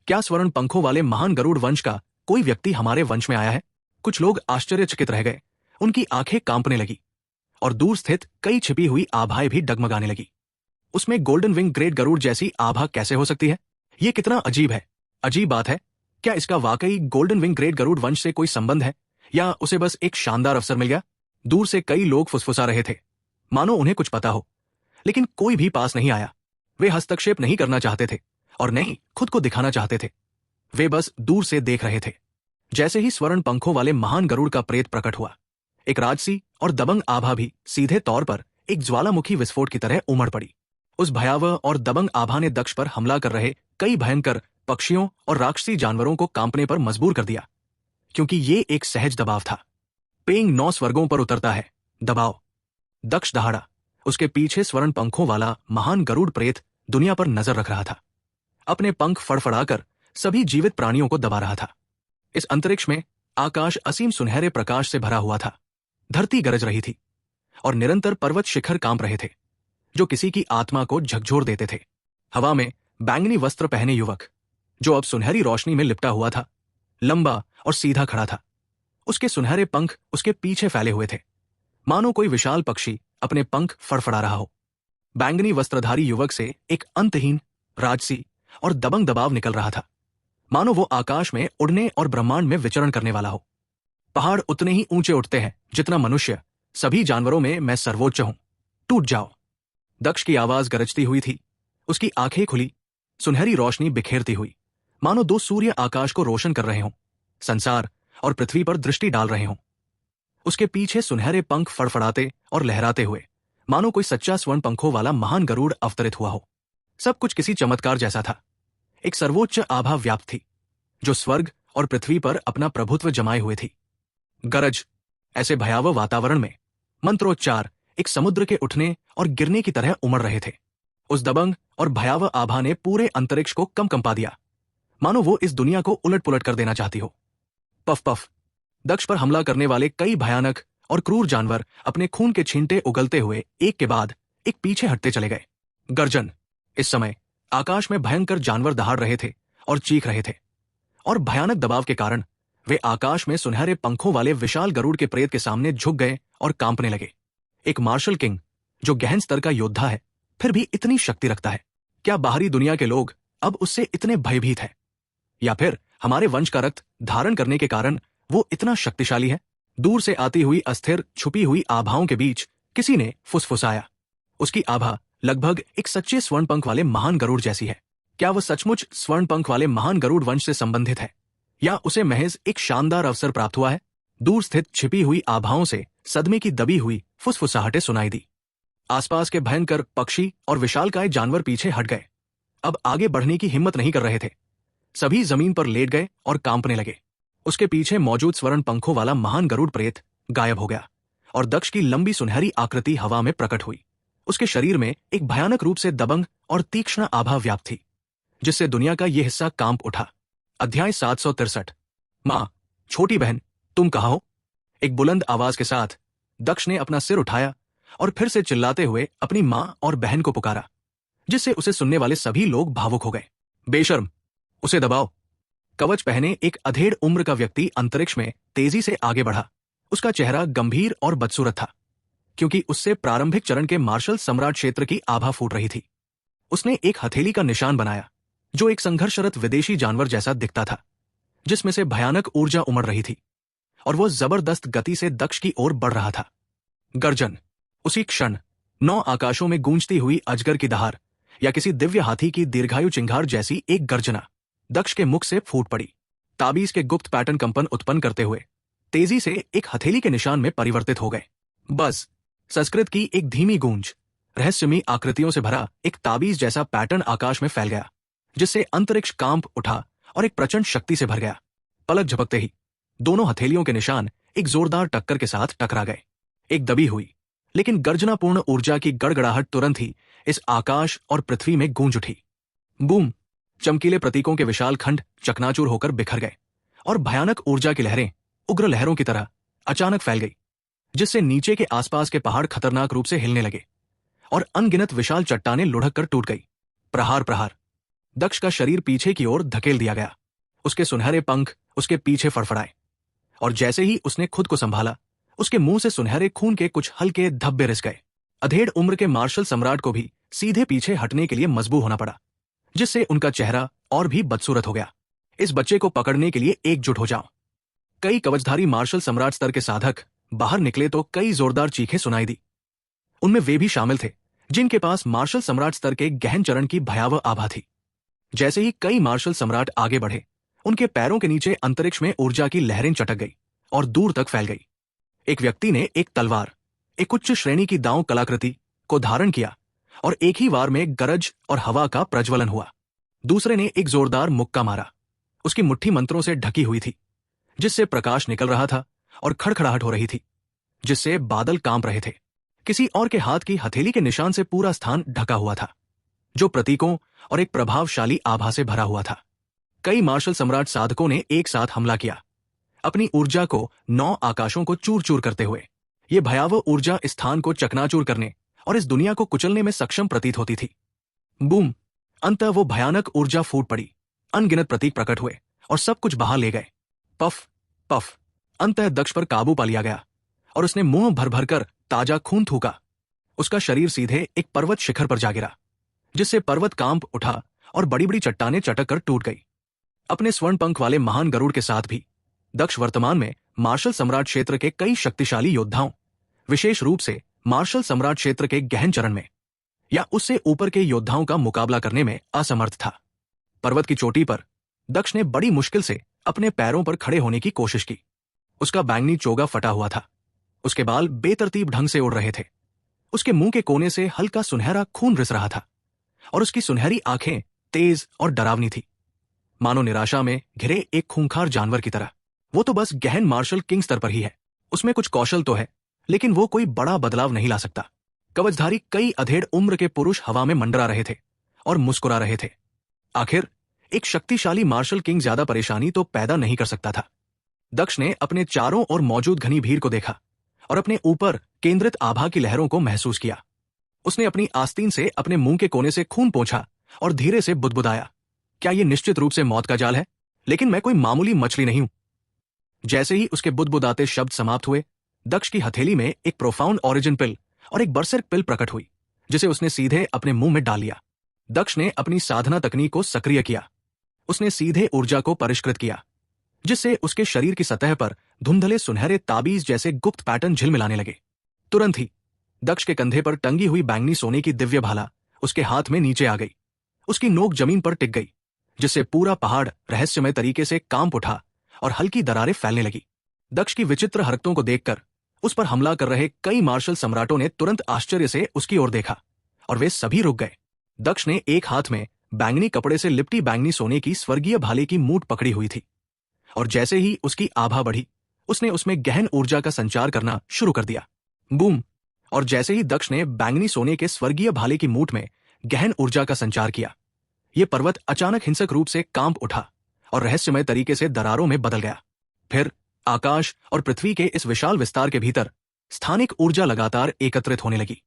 क्या स्वर्ण पंखों वाले महान गरुड़ वंश का कोई व्यक्ति हमारे वंश में आया है? कुछ लोग आश्चर्यचकित रह गए। उनकी आंखें कांपने लगी और दूर स्थित कई छिपी हुई आभाएं भी डगमगाने लगी। उसमें गोल्डन विंग ग्रेट गरुड़ जैसी आभा कैसे हो सकती है? ये कितना अजीब है! अजीब बात है, क्या इसका वाकई गोल्डन विंग ग्रेट गरुड़ वंश से कोई संबंध है या उसे बस एक शानदार अवसर मिल गया? दूर से कई लोग फुसफुसा रहे थे, मानो उन्हें कुछ पता हो, लेकिन कोई भी पास नहीं आया। वे हस्तक्षेप नहीं करना चाहते थे और न ही खुद को दिखाना चाहते थे। वे बस दूर से देख रहे थे। जैसे ही स्वर्ण पंखों वाले महान गरुड़ का प्रेत प्रकट हुआ, एक राजसी और दबंग आभा भी सीधे तौर पर एक ज्वालामुखी विस्फोट की तरह उमड़ पड़ी। उस भयावह और दबंग आभा ने दक्ष पर हमला कर रहे कई भयंकर पक्षियों और राक्षसी जानवरों को कांपने पर मजबूर कर दिया, क्योंकि ये एक सहज दबाव था। पेंग 9 स्वर्गों पर उतरता है, दबाव। दक्ष दहाड़ा। उसके पीछे स्वर्ण पंखों वाला महान गरुड़ प्रेत दुनिया पर नजर रख रहा था, अपने पंख फड़फड़ाकर सभी जीवित प्राणियों को दबा रहा था। इस अंतरिक्ष में आकाश असीम सुनहरे प्रकाश से भरा हुआ था। धरती गरज रही थी और निरंतर पर्वत शिखर कांप रहे थे, जो किसी की आत्मा को झकझोर देते थे। हवा में बैंगनी वस्त्र पहने युवक, जो अब सुनहरी रोशनी में लिपटा हुआ था, लंबा और सीधा खड़ा था। उसके सुनहरे पंख उसके पीछे फैले हुए थे, मानो कोई विशाल पक्षी अपने पंख फड़फड़ा रहा हो। बैंगनी वस्त्रधारी युवक से एक अंतहीन राजसी और दबंग दबाव निकल रहा था, मानो वो आकाश में उड़ने और ब्रह्मांड में विचरण करने वाला हो। पहाड़ उतने ही ऊंचे उठते हैं जितना मनुष्य। सभी जानवरों में मैं सर्वोच्च हूं, टूट जाओ। दक्ष की आवाज गरजती हुई थी। उसकी आंखें खुली, सुनहरी रोशनी बिखेरती हुई, मानो 2 सूर्य आकाश को रोशन कर रहे हों, संसार और पृथ्वी पर दृष्टि डाल रहे हों। उसके पीछे सुनहरे पंख फड़फड़ाते और लहराते हुए, मानो कोई सच्चा स्वर्ण पंखों वाला महान गरुड़ अवतरित हुआ हो। सब कुछ किसी चमत्कार जैसा था। एक सर्वोच्च आभा व्याप्त थी, जो स्वर्ग और पृथ्वी पर अपना प्रभुत्व जमाए हुए थी। गरज। ऐसे भयावह वातावरण में मंत्रोच्चार एक समुद्र के उठने और गिरने की तरह उमड़ रहे थे। उस दबंग और भयावह आभा ने पूरे अंतरिक्ष को कंपा दिया, मानो वो इस दुनिया को उलट पुलट कर देना चाहती हो। Puff puff. दक्ष पर हमला करने वाले कई भयानक और क्रूर जानवर अपने खून के छींटे उगलते हुए एक के बाद एक पीछे हटते चले गए। गर्जन। इस समय आकाश में भयंकर जानवर दहाड़ रहे थे और चीख रहे थे, और भयानक दबाव के कारण वे आकाश में सुनहरे पंखों वाले विशाल गरुड़ के प्रेत के सामने झुक गए और कांपने लगे। एक मार्शल किंग, जो गहन स्तर का योद्धा है, फिर भी इतनी शक्ति रखता है। क्या बाहरी दुनिया के लोग अब उससे इतने भयभीत हैं? या फिर हमारे वंश का रक्त धारण करने के कारण वो इतना शक्तिशाली है? दूर से आती हुई अस्थिर छुपी हुई आभाओं के बीच किसी ने फुसफुसाया, उसकी आभा लगभग एक सच्चे स्वर्ण पंख वाले महान गरुड़ जैसी है। क्या वह सचमुच स्वर्ण पंख वाले महान गरुड़ वंश से संबंधित है, या उसे महज एक शानदार अवसर प्राप्त हुआ है? दूर स्थित छिपी हुई आभाओं से सदमे की दबी हुई फुसफुसाहटें सुनाई दी। आसपास के भयंकर पक्षी और विशालकाय जानवर पीछे हट गए, अब आगे बढ़ने की हिम्मत नहीं कर रहे थे। सभी जमीन पर लेट गए और कांपने लगे। उसके पीछे मौजूद स्वर्ण पंखों वाला महान गरुड़ प्रेत गायब हो गया और दक्ष की लंबी सुनहरी आकृति हवा में प्रकट हुई। उसके शरीर में एक भयानक रूप से दबंग और तीक्ष्ण आभा व्याप्त थी, जिससे दुनिया का यह हिस्सा कांप उठा। अध्याय 763। मां, छोटी बहन, तुम कहाँ हो? एक बुलंद आवाज के साथ दक्ष ने अपना सिर उठाया और फिर से चिल्लाते हुए अपनी मां और बहन को पुकारा, जिससे उसे सुनने वाले सभी लोग भावुक हो गए। बेशर्म, उसे दबाओ। कवच पहने एक अधेड़ उम्र का व्यक्ति अंतरिक्ष में तेजी से आगे बढ़ा। उसका चेहरा गंभीर और बदसूरत था, क्योंकि उससे प्रारंभिक चरण के मार्शल सम्राट क्षेत्र की आभा फूट रही थी। उसने एक हथेली का निशान बनाया, जो एक संघर्षरत विदेशी जानवर जैसा दिखता था, जिसमें से भयानक ऊर्जा उमड़ रही थी, और वो जबरदस्त गति से दक्ष की ओर बढ़ रहा था। गर्जन। उसी क्षण 9 आकाशों में गूंजती हुई अजगर की दहाड़ या किसी दिव्य हाथी की दीर्घायु चिंगार जैसी एक गर्जना दक्ष के मुख से फूट पड़ी। ताबीज के गुप्त पैटर्न कंपन उत्पन्न करते हुए तेजी से एक हथेली के निशान में परिवर्तित हो गए। बस संस्कृत की एक धीमी गूंज, रहस्यमयी आकृतियों से भरा एक ताबीज जैसा पैटर्न आकाश में फैल गया, जिससे अंतरिक्ष कांप उठा और एक प्रचंड शक्ति से भर गया। पलक झपकते ही दोनों हथेलियों के निशान एक जोरदार टक्कर के साथ टकरा गए। एक दबी हुई लेकिन गर्जनापूर्ण ऊर्जा की गड़गड़ाहट तुरंत ही इस आकाश और पृथ्वी में गूंज उठी। बूम! चमकीले प्रतीकों के विशाल खंड चकनाचूर होकर बिखर गए और भयानक ऊर्जा की लहरें उग्र लहरों की तरह अचानक फैल गई, जिससे नीचे के आसपास के पहाड़ खतरनाक रूप से हिलने लगे और अनगिनत विशाल चट्टानें लुढ़क कर टूट गई। प्रहार प्रहार दक्ष का शरीर पीछे की ओर धकेल दिया गया। उसके सुनहरे पंख उसके पीछे फड़फड़ाए और जैसे ही उसने खुद को संभाला, उसके मुंह से सुनहरे खून के कुछ हल्के धब्बे रिस गए। अधेड़ उम्र के मार्शल सम्राट को भी सीधे पीछे हटने के लिए मजबूर होना पड़ा, जिससे उनका चेहरा और भी बदसूरत हो गया। इस बच्चे को पकड़ने के लिए एकजुट हो जाओ। कई कवचधारी मार्शल सम्राट स्तर के साधक बाहर निकले तो कई जोरदार चीखें सुनाई दी। उनमें वे भी शामिल थे जिनके पास मार्शल सम्राट स्तर के गहन चरण की भयावह आभा थी। जैसे ही कई मार्शल सम्राट आगे बढ़े, उनके पैरों के नीचे अंतरिक्ष में ऊर्जा की लहरें चटक गई और दूर तक फैल गई। एक व्यक्ति ने एक तलवार, एक उच्च श्रेणी की दांव कलाकृति को धारण किया और एक ही वार में गरज और हवा का प्रज्वलन हुआ। दूसरे ने एक जोरदार मुक्का मारा। उसकी मुट्ठी मंत्रों से ढकी हुई थी, जिससे प्रकाश निकल रहा था और खड़खड़ाहट हो रही थी, जिससे बादल कांप रहे थे। किसी और के हाथ की हथेली के निशान से पूरा स्थान ढका हुआ था, जो प्रतीकों और एक प्रभावशाली आभा से भरा हुआ था। कई मार्शल सम्राट साधकों ने एक साथ हमला किया, अपनी ऊर्जा को 9 आकाशों को चूर चूर करते हुए। यह भयावह ऊर्जा इस स्थान को चकनाचूर करने और इस दुनिया को कुचलने में सक्षम प्रतीत होती थी। बूम! अंततः वो भयानक ऊर्जा फूट पड़ी। अनगिनत प्रतीक प्रकट हुए और सब कुछ बहा ले गए। Puff puff! अंततः दक्ष पर काबू पा लिया गया और उसने मुंह भर भर कर ताजा खून थूका। उसका शरीर सीधे एक पर्वत शिखर पर जा गिरा, जिससे पर्वत कांप उठा और बड़ी बड़ी चट्टानें चटक कर टूट गई। अपने स्वर्ण पंख वाले महान गरुड़ के साथ भी दक्ष वर्तमान में मार्शल सम्राट क्षेत्र के कई शक्तिशाली योद्धाओं, विशेष रूप से मार्शल सम्राट क्षेत्र के गहन चरण में या उससे ऊपर के योद्धाओं का मुकाबला करने में असमर्थ था। पर्वत की चोटी पर दक्ष ने बड़ी मुश्किल से अपने पैरों पर खड़े होने की कोशिश की। उसका बैंगनी चोगा फटा हुआ था, उसके बाल बेतरतीब ढंग से उड़ रहे थे, उसके मुंह के कोने से हल्का सुनहरा खून रिस रहा था और उसकी सुनहरी आंखें तेज और डरावनी थी, मानो निराशा में घिरे एक खूंखार जानवर की तरह। वो तो बस गहन मार्शल किंग स्तर पर ही है, उसमें कुछ कौशल तो है, लेकिन वो कोई बड़ा बदलाव नहीं ला सकता। कवचधारी कई अधेड़ उम्र के पुरुष हवा में मंडरा रहे थे और मुस्कुरा रहे थे। आखिर एक शक्तिशाली मार्शल किंग ज्यादा परेशानी तो पैदा नहीं कर सकता था। दक्ष ने अपने चारों ओर मौजूद घनी भीड़ को देखा और अपने ऊपर केंद्रित आभा की लहरों को महसूस किया। उसने अपनी आस्तीन से अपने मुंह के कोने से खून पोंछा और धीरे से बुदबुदाया, क्या यह निश्चित रूप से मौत का जाल है? लेकिन मैं कोई मामूली मछली नहीं हूं। जैसे ही उसके बुदबुदाते शब्द समाप्त हुए, दक्ष की हथेली में एक प्रोफाउंड ओरिजिन पिल और एक बर्सर्क पिल प्रकट हुई, जिसे उसने सीधे अपने मुंह में डाल लिया। दक्ष ने अपनी साधना तकनीक को सक्रिय किया। उसने सीधे ऊर्जा को परिष्कृत किया, जिससे उसके शरीर की सतह पर धुंधले सुनहरे ताबीज जैसे गुप्त पैटर्न झिलमिलाने लगे। तुरंत ही दक्ष के कंधे पर टंगी हुई बैंगनी सोने की दिव्य भाला उसके हाथ में नीचे आ गई। उसकी नोक जमीन पर टिक गई, जिससे पूरा पहाड़ रहस्यमय तरीके से कांप उठा और हल्की दरारें फैलने लगी। दक्ष की विचित्र हरकतों को देखकर उस पर हमला कर रहे कई मार्शल सम्राटों ने तुरंत आश्चर्य से उसकी ओर देखा और वे सभी रुक गए। दक्ष ने एक हाथ में बैंगनी कपड़े से लिपटी बैंगनी सोने की स्वर्गीय भाले की मूठ पकड़ी हुई थी और जैसे ही उसकी आभा बढ़ी उसने उसमें गहन ऊर्जा का संचार करना शुरू कर दिया। बूम! और जैसे ही दक्ष ने बैंगनी सोने के स्वर्गीय भाले की मूठ में गहन ऊर्जा का संचार किया, यह पर्वत अचानक हिंसक रूप से कांप उठा और रहस्यमय तरीके से दरारों में बदल गया। फिर आकाश और पृथ्वी के इस विशाल विस्तार के भीतर स्थानिक ऊर्जा लगातार एकत्रित होने लगी।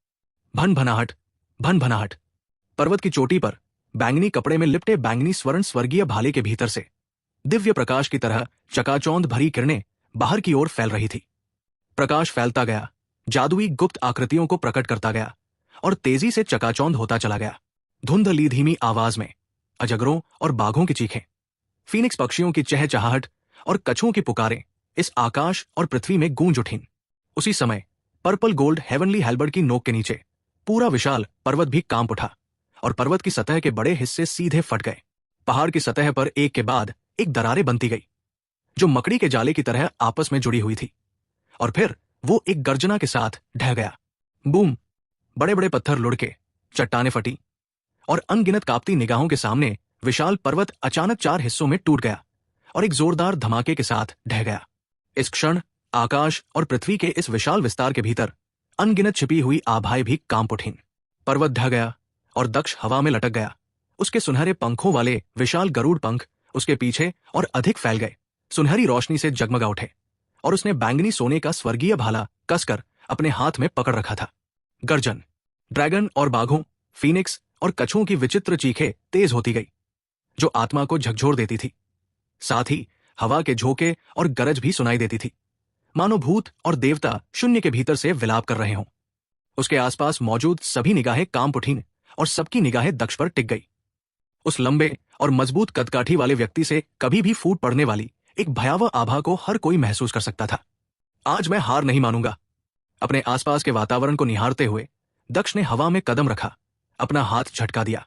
भन भनाहट। पर्वत की चोटी पर बैंगनी कपड़े में लिपटे बैंगनी स्वर्ण स्वर्गीय भाले के भीतर से दिव्य प्रकाश की तरह चकाचौंध भरी किरणें बाहर की ओर फैल रही थी। प्रकाश फैलता गया, जादुई गुप्त आकृतियों को प्रकट करता गया और तेजी से चकाचौंध होता चला गया। धुंधली धीमी आवाज में अजगरों और बाघों की चीखें, फीनिक्स पक्षियों की चहचहाहट और कछुओं की पुकारें इस आकाश और पृथ्वी में गूंज उठीं। उसी समय पर्पल गोल्ड हेवनली हेल्बर्ड की नोक के नीचे पूरा विशाल पर्वत भी कांप उठा और पर्वत की सतह के बड़े हिस्से सीधे फट गए। पहाड़ की सतह पर एक के बाद एक दरारें बनती गई जो मकड़ी के जाले की तरह आपस में जुड़ी हुई थी और फिर वो एक गर्जना के साथ ढह गया। बूम! बड़े बड़े पत्थर लुढ़के, चट्टानें फटी और अनगिनत कांपती निगाहों के सामने विशाल पर्वत अचानक 4 हिस्सों में टूट गया और एक जोरदार धमाके के साथ ढह गया। इस क्षण आकाश और पृथ्वी के इस विशाल विस्तार के भीतर अनगिनत छिपी हुई आभाएं भी कांप उठीं। पर्वत ढह गया और दक्ष हवा में लटक गया। उसके सुनहरे पंखों वाले विशाल गरुड़ पंख उसके पीछे और अधिक फैल गए, सुनहरी रोशनी से जगमगा उठे और उसने बैंगनी सोने का स्वर्गीय भाला कसकर अपने हाथ में पकड़ रखा था। गर्जन! ड्रैगन और बाघों, फीनिक्स और कछुओं की विचित्र चीखें तेज होती गई जो आत्मा को झकझोर देती थी। साथ ही हवा के झोंके और गरज भी सुनाई देती थी, मानो भूत और देवता शून्य के भीतर से विलाप कर रहे हों। उसके आसपास मौजूद सभी निगाहें कांप उठीं और सबकी निगाहें दक्ष पर टिक गई। उस लंबे और मजबूत कदकाठी वाले व्यक्ति से कभी भी फूट पड़ने वाली एक भयावह आभा को हर कोई महसूस कर सकता था। आज मैं हार नहीं मानूंगा। अपने आसपास के वातावरण को निहारते हुए दक्ष ने हवा में कदम रखा, अपना हाथ झटका दिया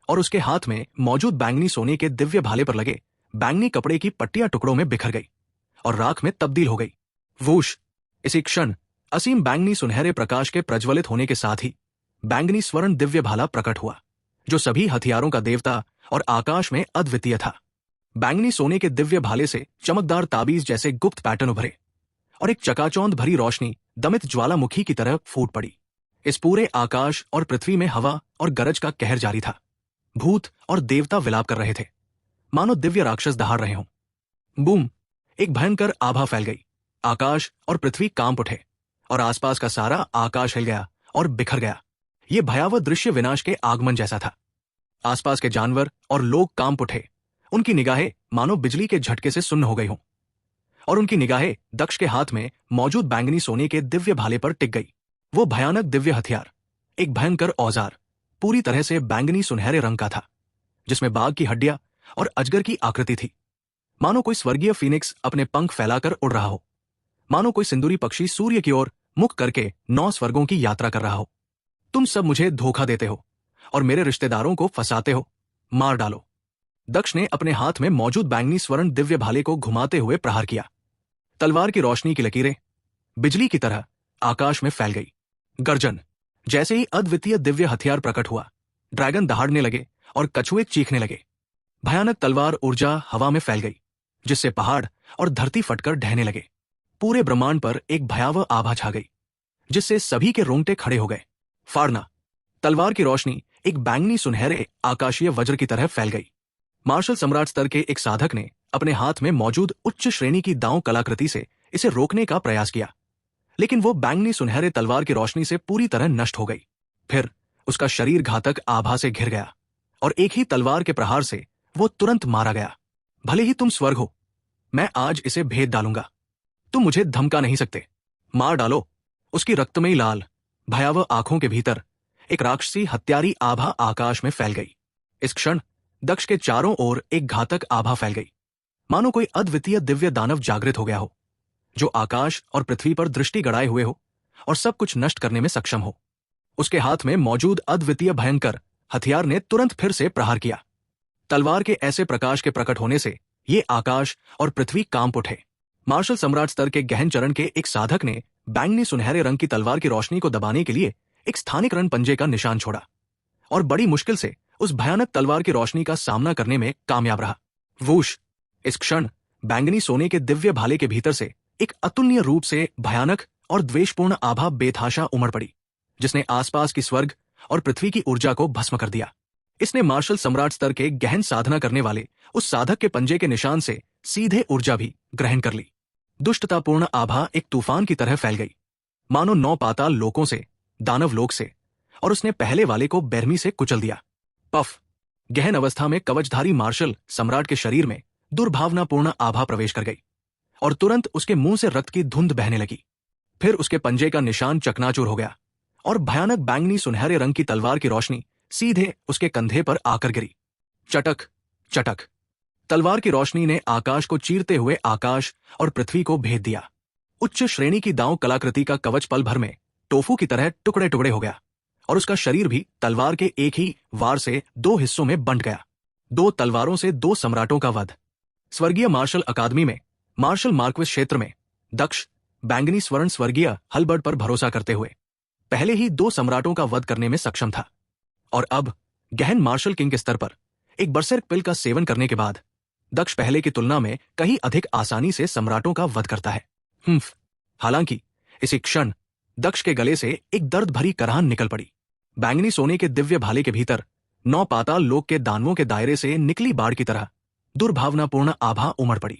और उसके हाथ में मौजूद बैंगनी सोने के दिव्य भाले पर लगे बैंगनी कपड़े की पट्टियां टुकड़ों में बिखर गई और राख में तब्दील हो गई। वूश! इसी क्षण असीम बैंगनी सुनहरे प्रकाश के प्रज्वलित होने के साथ ही बैंगनी स्वर्ण दिव्य भाला प्रकट हुआ जो सभी हथियारों का देवता और आकाश में अद्वितीय था। बैंगनी सोने के दिव्य भाले से चमकदार ताबीज जैसे गुप्त पैटर्न उभरे और एक चकाचौंध भरी रोशनी दमित ज्वालामुखी की तरह फूट पड़ी। इस पूरे आकाश और पृथ्वी में हवा और गरज का कहर जारी था। भूत और देवता विलाप कर रहे थे, मानो दिव्य राक्षस दहाड़ रहे हों। बूम! एक भयंकर आभा फैल गई। आकाश और पृथ्वी कांप उठे और आसपास का सारा आकाश हिल गया और बिखर गया। ये भयावह दृश्य विनाश के आगमन जैसा था। आसपास के जानवर और लोग कांप उठे, उनकी निगाहें मानो बिजली के झटके से सुन्न हो गई हों और उनकी निगाहें दक्ष के हाथ में मौजूद बैंगनी सोने के दिव्य भाले पर टिक गई। वो भयानक दिव्य हथियार, एक भयंकर औजार, पूरी तरह से बैंगनी सुनहरे रंग का था जिसमें बाघ की हड्डियां और अजगर की आकृति थी। मानो कोई स्वर्गीय फीनिक्स अपने पंख फैलाकर उड़ रहा हो, मानो कोई सिंदूरी पक्षी सूर्य की ओर मुख करके 9 स्वर्गों की यात्रा कर रहा हो। तुम सब मुझे धोखा देते हो और मेरे रिश्तेदारों को फंसाते हो, मार डालो। दक्ष ने अपने हाथ में मौजूद बैंगनी स्वर्ण दिव्य भाले को घुमाते हुए प्रहार किया। तलवार की रोशनी की लकीरें बिजली की तरह आकाश में फैल गई। गर्जन! जैसे ही अद्वितीय दिव्य हथियार प्रकट हुआ, ड्रैगन दहाड़ने लगे और कछुए चीखने लगे। भयानक तलवार ऊर्जा हवा में फैल गई जिससे पहाड़ और धरती फटकर ढहने लगे। पूरे ब्रह्मांड पर एक भयावह आभा छा गई जिससे सभी के रोंगटे खड़े हो गए। फाड़ना! तलवार की रोशनी एक बैंगनी सुनहरे आकाशीय वज्र की तरह फैल गई। मार्शल सम्राट स्तर के एक साधक ने अपने हाथ में मौजूद उच्च श्रेणी की दांव कलाकृति से इसे रोकने का प्रयास किया, लेकिन वो बैंगनी सुनहरे तलवार की रोशनी से पूरी तरह नष्ट हो गई। फिर उसका शरीर घातक आभा से घिर गया और एक ही तलवार के प्रहार से वो तुरंत मारा गया। भले ही तुम स्वर्ग हो, मैं आज इसे भेद डालूंगा। तुम मुझे धमका नहीं सकते, मार डालो। उसकी रक्तमयी लाल भयावह आंखों के भीतर एक राक्षसी हत्यारी आभा आकाश में फैल गई। इस क्षण दक्ष के चारों ओर एक घातक आभा फैल गई, मानो कोई अद्वितीय दिव्य दानव जागृत हो गया हो जो आकाश और पृथ्वी पर दृष्टि गड़ाए हुए हो और सब कुछ नष्ट करने में सक्षम हो। उसके हाथ में मौजूद अद्वितीय भयंकर हथियार ने तुरंत फिर से प्रहार किया। तलवार के ऐसे प्रकाश के प्रकट होने से ये आकाश और पृथ्वी कांप उठे। मार्शल सम्राट स्तर के गहन चरण के एक साधक ने बैंगनी सुनहरे रंग की तलवार की रोशनी को दबाने के लिए एक स्थानिक रण पंजे का निशान छोड़ा और बड़ी मुश्किल से उस भयानक तलवार की रोशनी का सामना करने में कामयाब रहा। वूश! इस क्षण बैंगनी सोने के दिव्य भाले के भीतर से एक अतुलनीय रूप से भयानक और द्वेषपूर्ण आभा बेतहाशा उमड़ पड़ी, जिसने आसपास की स्वर्ग और पृथ्वी की ऊर्जा को भस्म कर दिया। इसने मार्शल सम्राट स्तर के गहन साधना करने वाले उस साधक के पंजे के निशान से सीधे ऊर्जा भी ग्रहण कर ली। दुष्टतापूर्ण आभा एक तूफान की तरह फैल गई, मानो 9 पाताल लोकों से, दानव लोक से, और उसने पहले वाले को बेरहमी से कुचल दिया। पफ! गहन अवस्था में कवचधारी मार्शल सम्राट के शरीर में दुर्भावनापूर्ण आभा प्रवेश कर गई और तुरंत उसके मुंह से रक्त की धुंध बहने लगी। फिर उसके पंजे का निशान चकनाचूर हो गया और भयानक बैंगनी सुनहरे रंग की तलवार की रोशनी सीधे उसके कंधे पर आकर गिरी। चटक चटक! तलवार की रोशनी ने आकाश को चीरते हुए आकाश और पृथ्वी को भेद दिया। उच्च श्रेणी की दांव कलाकृति का कवच पल भर में टोफू की तरह टुकड़े टुकड़े हो गया और उसका शरीर भी तलवार के एक ही वार से 2 हिस्सों में बंट गया। 2 तलवारों से 2 सम्राटों का वध। स्वर्गीय मार्शल अकादमी में मार्शल मार्क्विस क्षेत्र में दक्ष बैंगनी स्वर्ण स्वर्गीय हलबर्ट पर भरोसा करते हुए पहले ही 2 सम्राटों का वध करने में सक्षम था, और अब गहन मार्शल किंग के स्तर पर एक बर्सेर्क पिल का सेवन करने के बाद दक्ष पहले की तुलना में कहीं अधिक आसानी से सम्राटों का वध करता है। हालांकि इसी क्षण दक्ष के गले से एक दर्द भरी कराहन निकल पड़ी। बैंगनी सोने के दिव्य भाले के भीतर 9 पाताल लोक के दानवों के दायरे से निकली बाढ़ की तरह दुर्भावनापूर्ण आभा उमड़ पड़ी।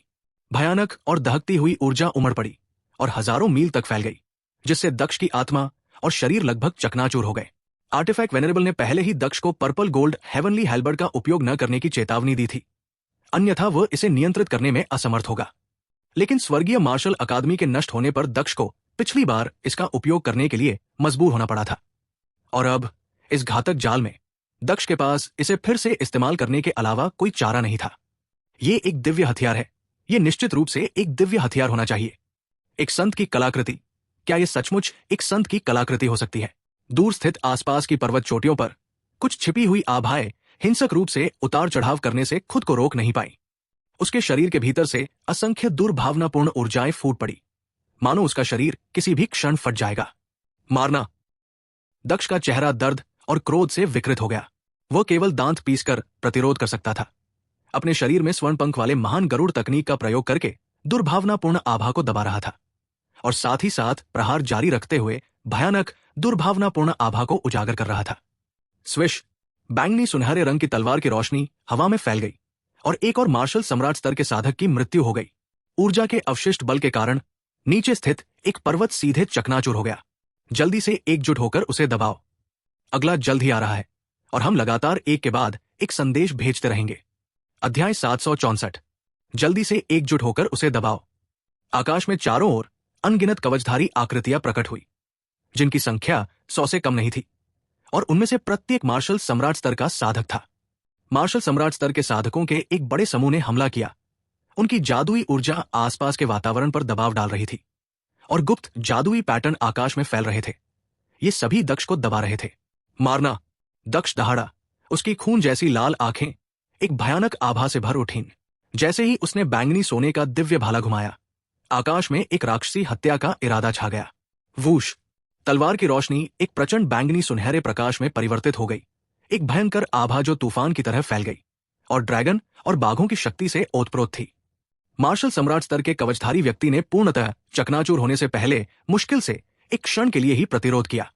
भयानक और दहकती हुई ऊर्जा उमड़ पड़ी और हजारों मील तक फैल गई, जिससे दक्ष की आत्मा और शरीर लगभग चकनाचूर हो गए। आर्टिफैक्ट वेनेरेबल ने पहले ही दक्ष को पर्पल गोल्ड हेवनली हेल्बर्ट का उपयोग न करने की चेतावनी दी थी, अन्यथा वह इसे नियंत्रित करने में असमर्थ होगा। लेकिन स्वर्गीय मार्शल अकादमी के नष्ट होने पर दक्ष को पिछली बार इसका उपयोग करने के लिए मजबूर होना पड़ा था, और अब इस घातक जाल में दक्ष के पास इसे फिर से इस्तेमाल करने के अलावा कोई चारा नहीं था। ये एक दिव्य हथियार है। ये निश्चित रूप से एक दिव्य हथियार होना चाहिए। एक संत की कलाकृति। क्या यह सचमुच एक संत की कलाकृति हो सकती है? दूर स्थित आसपास की पर्वत चोटियों पर कुछ छिपी हुई आभाएं हिंसक रूप से उतार चढ़ाव करने से खुद को रोक नहीं पाई। उसके शरीर के भीतर से असंख्य दुर्भावनापूर्ण ऊर्जाएं फूट पड़ी, मानो उसका शरीर किसी भी क्षण फट जाएगा। मारना! दक्ष का चेहरा दर्द और क्रोध से विकृत हो गया। वह केवल दांत पीसकर प्रतिरोध कर सकता था। अपने शरीर में स्वर्ण पंख वाले महान गरुड़ तकनीक का प्रयोग करके दुर्भावनापूर्ण आभा को दबा रहा था और साथ ही साथ प्रहार जारी रखते हुए भयानक दुर्भावनापूर्ण आभा को उजागर कर रहा था। स्विश! बैंगनी सुनहरे रंग की तलवार की रोशनी हवा में फैल गई और एक और मार्शल सम्राट स्तर के साधक की मृत्यु हो गई। ऊर्जा के अवशिष्ट बल के कारण नीचे स्थित एक पर्वत सीधे चकनाचूर हो गया। जल्दी से एकजुट होकर उसे दबाओ। अगला जल्द ही आ रहा है और हम लगातार एक के बाद एक संदेश भेजते रहेंगे। अध्याय 764। जल्दी से एकजुट होकर उसे दबाओ। आकाश में चारों ओर अनगिनत कवचधारी आकृतियां प्रकट हुई, जिनकी संख्या 100 से कम नहीं थी, और उनमें से प्रत्येक मार्शल सम्राट स्तर का साधक था। मार्शल सम्राट स्तर के साधकों के एक बड़े समूह ने हमला किया। उनकी जादुई ऊर्जा आसपास के वातावरण पर दबाव डाल रही थी और गुप्त जादुई पैटर्न आकाश में फैल रहे थे। ये सभी दक्ष को दबा रहे थे। मारना! दक्ष दहाड़ा। उसकी खून जैसी लाल आंखें एक भयानक आभा से भर उठीं। जैसे ही उसने बैंगनी सोने का दिव्य भाला घुमाया, आकाश में एक राक्षसी हत्या का इरादा छा गया। वूश! तलवार की रोशनी एक प्रचंड बैंगनी सुनहरे प्रकाश में परिवर्तित हो गई। एक भयंकर आभा जो तूफान की तरह फैल गई और ड्रैगन और बाघों की शक्ति से ओतप्रोत थी। मार्शल सम्राट स्तर के कवचधारी व्यक्ति ने पूर्णतः चकनाचूर होने से पहले मुश्किल से एक क्षण के लिए ही प्रतिरोध किया।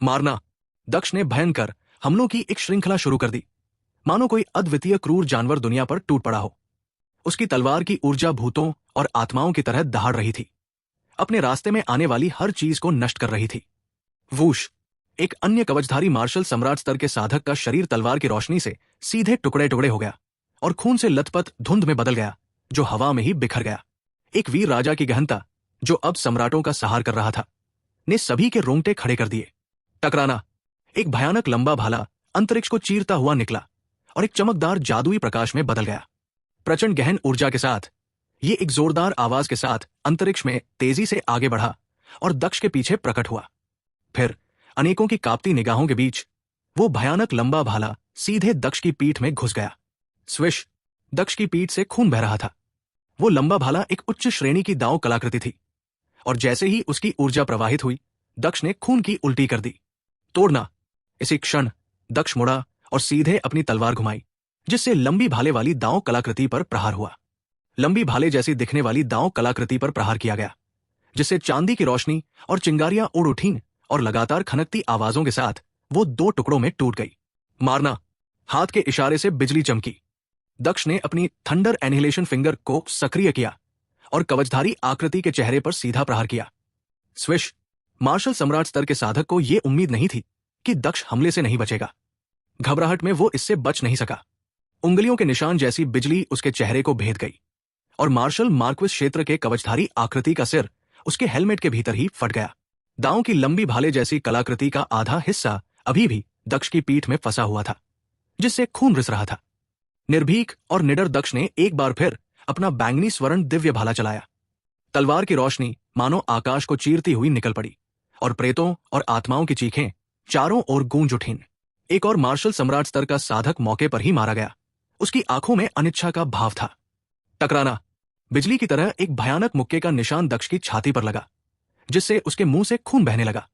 मारना! दक्ष ने भयंकर हमलों की एक श्रृंखला शुरू कर दी, मानो कोई अद्वितीय क्रूर जानवर दुनिया पर टूट पड़ा हो। उसकी तलवार की ऊर्जा भूतों और आत्माओं की तरह दहाड़ रही थी, अपने रास्ते में आने वाली हर चीज को नष्ट कर रही थी। वूश! एक अन्य कवचधारी मार्शल सम्राट स्तर के साधक का शरीर तलवार की रोशनी से सीधे टुकड़े टुकड़े हो गया और खून से लथपथ धुंध में बदल गया, जो हवा में ही बिखर गया। एक वीर राजा की गहनता, जो अब सम्राटों का सहार कर रहा था, ने सभी के रोंगटे खड़े कर दिए। टकराना! एक भयानक लंबा भाला अंतरिक्ष को चीरता हुआ निकला और एक चमकदार जादुई प्रकाश में बदल गया। प्रचंड गहन ऊर्जा के साथ ये एक जोरदार आवाज के साथ अंतरिक्ष में तेजी से आगे बढ़ा और दक्ष के पीछे प्रकट हुआ। फिर अनेकों की कांपती निगाहों के बीच वो भयानक लंबा भाला सीधे दक्ष की पीठ में घुस गया। स्विश! दक्ष की पीठ से खून बह रहा था वो लंबा भाला एक उच्च श्रेणी की दांव कलाकृति थी, और जैसे ही उसकी ऊर्जा प्रवाहित हुई, दक्ष ने खून की उल्टी कर दी। तोड़ना। इसी क्षण दक्ष मुड़ा और सीधे अपनी तलवार घुमाई, जिससे लंबी भाले वाली दांव कलाकृति पर प्रहार हुआ। लंबी भाले जैसी दिखने वाली दांव कलाकृति पर प्रहार किया गया, जिससे चांदी की रोशनी और चिंगारियां उड़ उठीं और लगातार खनकती आवाजों के साथ वो 2 टुकड़ों में टूट गई। मारना। हाथ के इशारे से बिजली चमकी। दक्ष ने अपनी थंडर एनिहिलेशन फिंगर को सक्रिय किया और कवचधारी आकृति के चेहरे पर सीधा प्रहार किया। स्विश। मार्शल सम्राट स्तर के साधक को यह उम्मीद नहीं थी कि दक्ष हमले से नहीं बचेगा। घबराहट में वो इससे बच नहीं सका। उंगलियों के निशान जैसी बिजली उसके चेहरे को भेद गई और मार्शल मार्क्विस क्षेत्र के कवचधारी आकृति का सिर उसके हेलमेट के भीतर ही फट गया। दांव की लंबी भाले जैसी कलाकृति का आधा हिस्सा अभी भी दक्ष की पीठ में फंसा हुआ था, जिससे खून रिस रहा था। निर्भीक और निडर दक्ष ने एक बार फिर अपना बैंगनी स्वर्ण दिव्य भाला चलाया। तलवार की रोशनी मानो आकाश को चीरती हुई निकल पड़ी और प्रेतों और आत्माओं की चीखें चारों ओर गूंज उठीं। एक और मार्शल सम्राट स्तर का साधक मौके पर ही मारा गया। उसकी आंखों में अनिच्छा का भाव था। टकराना। बिजली की तरह एक भयानक मुक्के का निशान दक्ष की छाती पर लगा, जिससे उसके मुंह से खून बहने लगा।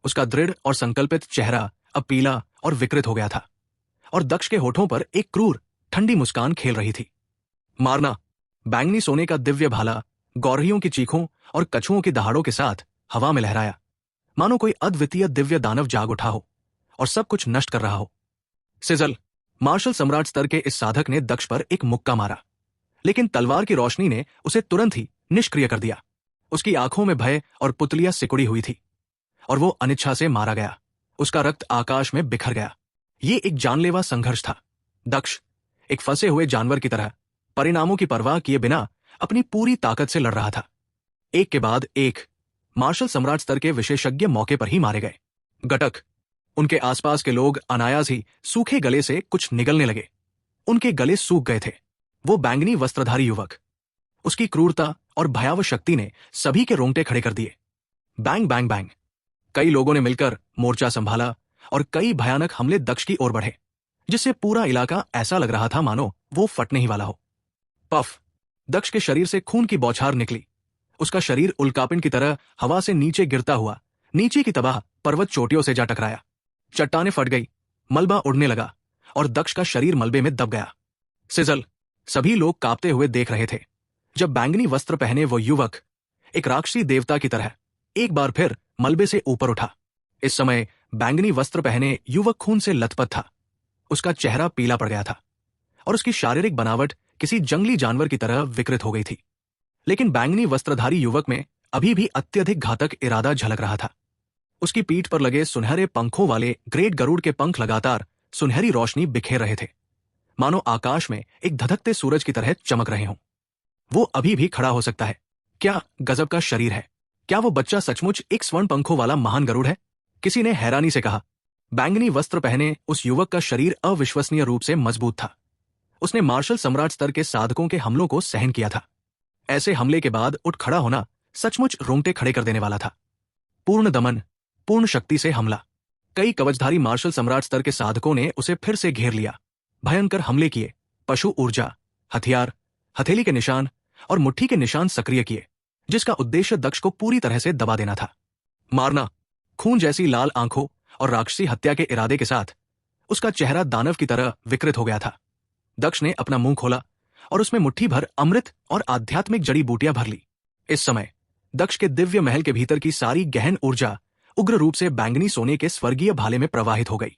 उसका दृढ़ और संकल्पित चेहरा अब पीला और विकृत हो गया था, और दक्ष के होठों पर एक क्रूर ठंडी मुस्कान खेल रही थी। मारना। बैंगनी सोने का दिव्य भाला गौरहियों की चीखों और कछुओं की दहाड़ों के साथ हवा में लहराया, मानो कोई अद्वितीय दिव्य दानव जाग उठा हो और सब कुछ नष्ट कर रहा हो। सिजल। मार्शल सम्राट स्तर के इस साधक ने दक्ष पर एक मुक्का मारा, लेकिन तलवार की रोशनी ने उसे तुरंत ही निष्क्रिय कर दिया। उसकी आंखों में भय और पुतलियां सिकुड़ी हुई थी, और वो अनिच्छा से मारा गया। उसका रक्त आकाश में बिखर गया। ये एक जानलेवा संघर्ष था। दक्ष एक फंसे हुए जानवर की तरह परिणामों की परवाह किए बिना अपनी पूरी ताकत से लड़ रहा था। एक के बाद एक मार्शल सम्राट स्तर के विशेषज्ञ मौके पर ही मारे गए। गटक। उनके आसपास के लोग अनायास ही सूखे गले से कुछ निगलने लगे। उनके गले सूख गए थे। वो बैंगनी वस्त्रधारी युवक, उसकी क्रूरता और भयावह शक्ति ने सभी के रोंगटे खड़े कर दिए। Bang bang bang. कई लोगों ने मिलकर मोर्चा संभाला और कई भयानक हमले दक्ष की ओर बढ़े, जिससे पूरा इलाका ऐसा लग रहा था मानो वो फटने ही वाला हो। पफ। दक्ष के शरीर से खून की बौछार निकली। उसका शरीर उल्कापिंड की तरह हवा से नीचे गिरता हुआ नीचे की तबाह पर्वत चोटियों से जा टकराया। चट्टानें फट गई, मलबा उड़ने लगा और दक्ष का शरीर मलबे में दब गया। सिजल। सभी लोग कांपते हुए देख रहे थे जब बैंगनी वस्त्र पहने वो युवक एक राक्षसी देवता की तरह एक बार फिर मलबे से ऊपर उठा। इस समय बैंगनी वस्त्र पहने युवक खून से लथपथ था। उसका चेहरा पीला पड़ गया था और उसकी शारीरिक बनावट किसी जंगली जानवर की तरह विकृत हो गई थी। लेकिन बैंगनी वस्त्रधारी युवक में अभी भी अत्यधिक घातक इरादा झलक रहा था। उसकी पीठ पर लगे सुनहरे पंखों वाले ग्रेट गरुड़ के पंख लगातार सुनहरी रोशनी बिखेर रहे थे, मानो आकाश में एक धधकते सूरज की तरह चमक रहे हों। वो अभी भी खड़ा हो सकता है। क्या गजब का शरीर है! क्या वो बच्चा सचमुच एक स्वर्ण पंखों वाला महान गरुड़ है? किसी ने हैरानी से कहा। बैंगनी वस्त्र पहने उस युवक का शरीर अविश्वसनीय रूप से मजबूत था। उसने मार्शल सम्राट स्तर के साधकों के हमलों को सहन किया था। ऐसे हमले के बाद उठ खड़ा होना सचमुच रोंगटे खड़े कर देने वाला था। पूर्ण दमन, पूर्ण शक्ति से हमला। कई कवचधारी मार्शल सम्राट स्तर के साधकों ने उसे फिर से घेर लिया। भयंकर हमले किए। पशु ऊर्जा, हथियार, हथेली के निशान और मुट्ठी के निशान सक्रिय किए, जिसका उद्देश्य दक्ष को पूरी तरह से दबा देना था। मारना। खून जैसी लाल आंखों और राक्षसी हत्या के इरादे के साथ उसका चेहरा दानव की तरह विकृत हो गया था। दक्ष ने अपना मुंह खोला और उसमें मुट्ठी भर अमृत और आध्यात्मिक जड़ी बूटियां भर ली। इस समय दक्ष के दिव्य महल के भीतर की सारी गहन ऊर्जा उग्र रूप से बैंगनी सोने के स्वर्गीय भाले में प्रवाहित हो गई।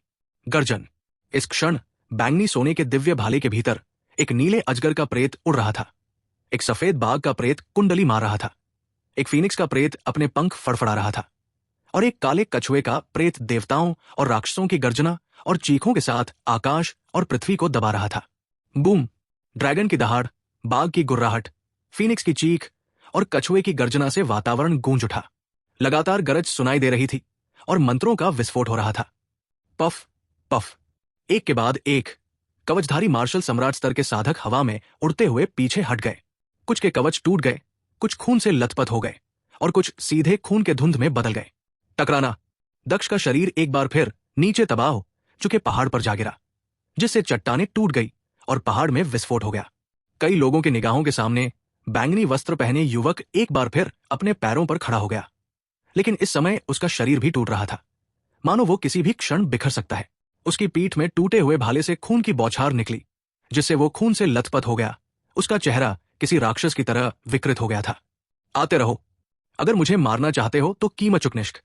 गर्जन। इस क्षण बैंगनी सोने के दिव्य भाले के भीतर एक नीले अजगर का प्रेत उड़ रहा था। एक सफेद बाघ का प्रेत कुंडली मार रहा था। एक फीनिक्स का प्रेत अपने पंख फड़फड़ा रहा था, और एक काले कछुए का प्रेत देवताओं और राक्षसों की गर्जना और चीखों के साथ आकाश और पृथ्वी को दबा रहा था। बूम। ड्रैगन की दहाड़, बाघ की गुर्राहट, फीनिक्स की चीख और कछुए की गर्जना से वातावरण गूंज उठा। लगातार गरज सुनाई दे रही थी और मंत्रों का विस्फोट हो रहा था। Puff puff. एक के बाद एक कवचधारी मार्शल सम्राट स्तर के साधक हवा में उड़ते हुए पीछे हट गए। कुछ के कवच टूट गए, कुछ खून से लथपथ हो गए और कुछ सीधे खून के धुंध में बदल गए। टकराना। दक्ष का शरीर एक बार फिर नीचे तबाह चुके पहाड़ पर जा गिरा, जिससे चट्टानें टूट गई और पहाड़ में विस्फोट हो गया। कई लोगों की निगाहों के सामने बैंगनी वस्त्र पहने युवक एक बार फिर अपने पैरों पर खड़ा हो गया, लेकिन इस समय उसका शरीर भी टूट रहा था, मानो वो किसी भी क्षण बिखर सकता है। उसकी पीठ में टूटे हुए भाले से खून की बौछार निकली, जिससे वो खून से लथपथ हो गया। उसका चेहरा किसी राक्षस की तरह विकृत हो गया था। आते रहो, अगर मुझे मारना चाहते हो तो कीमत चुकनिष्क।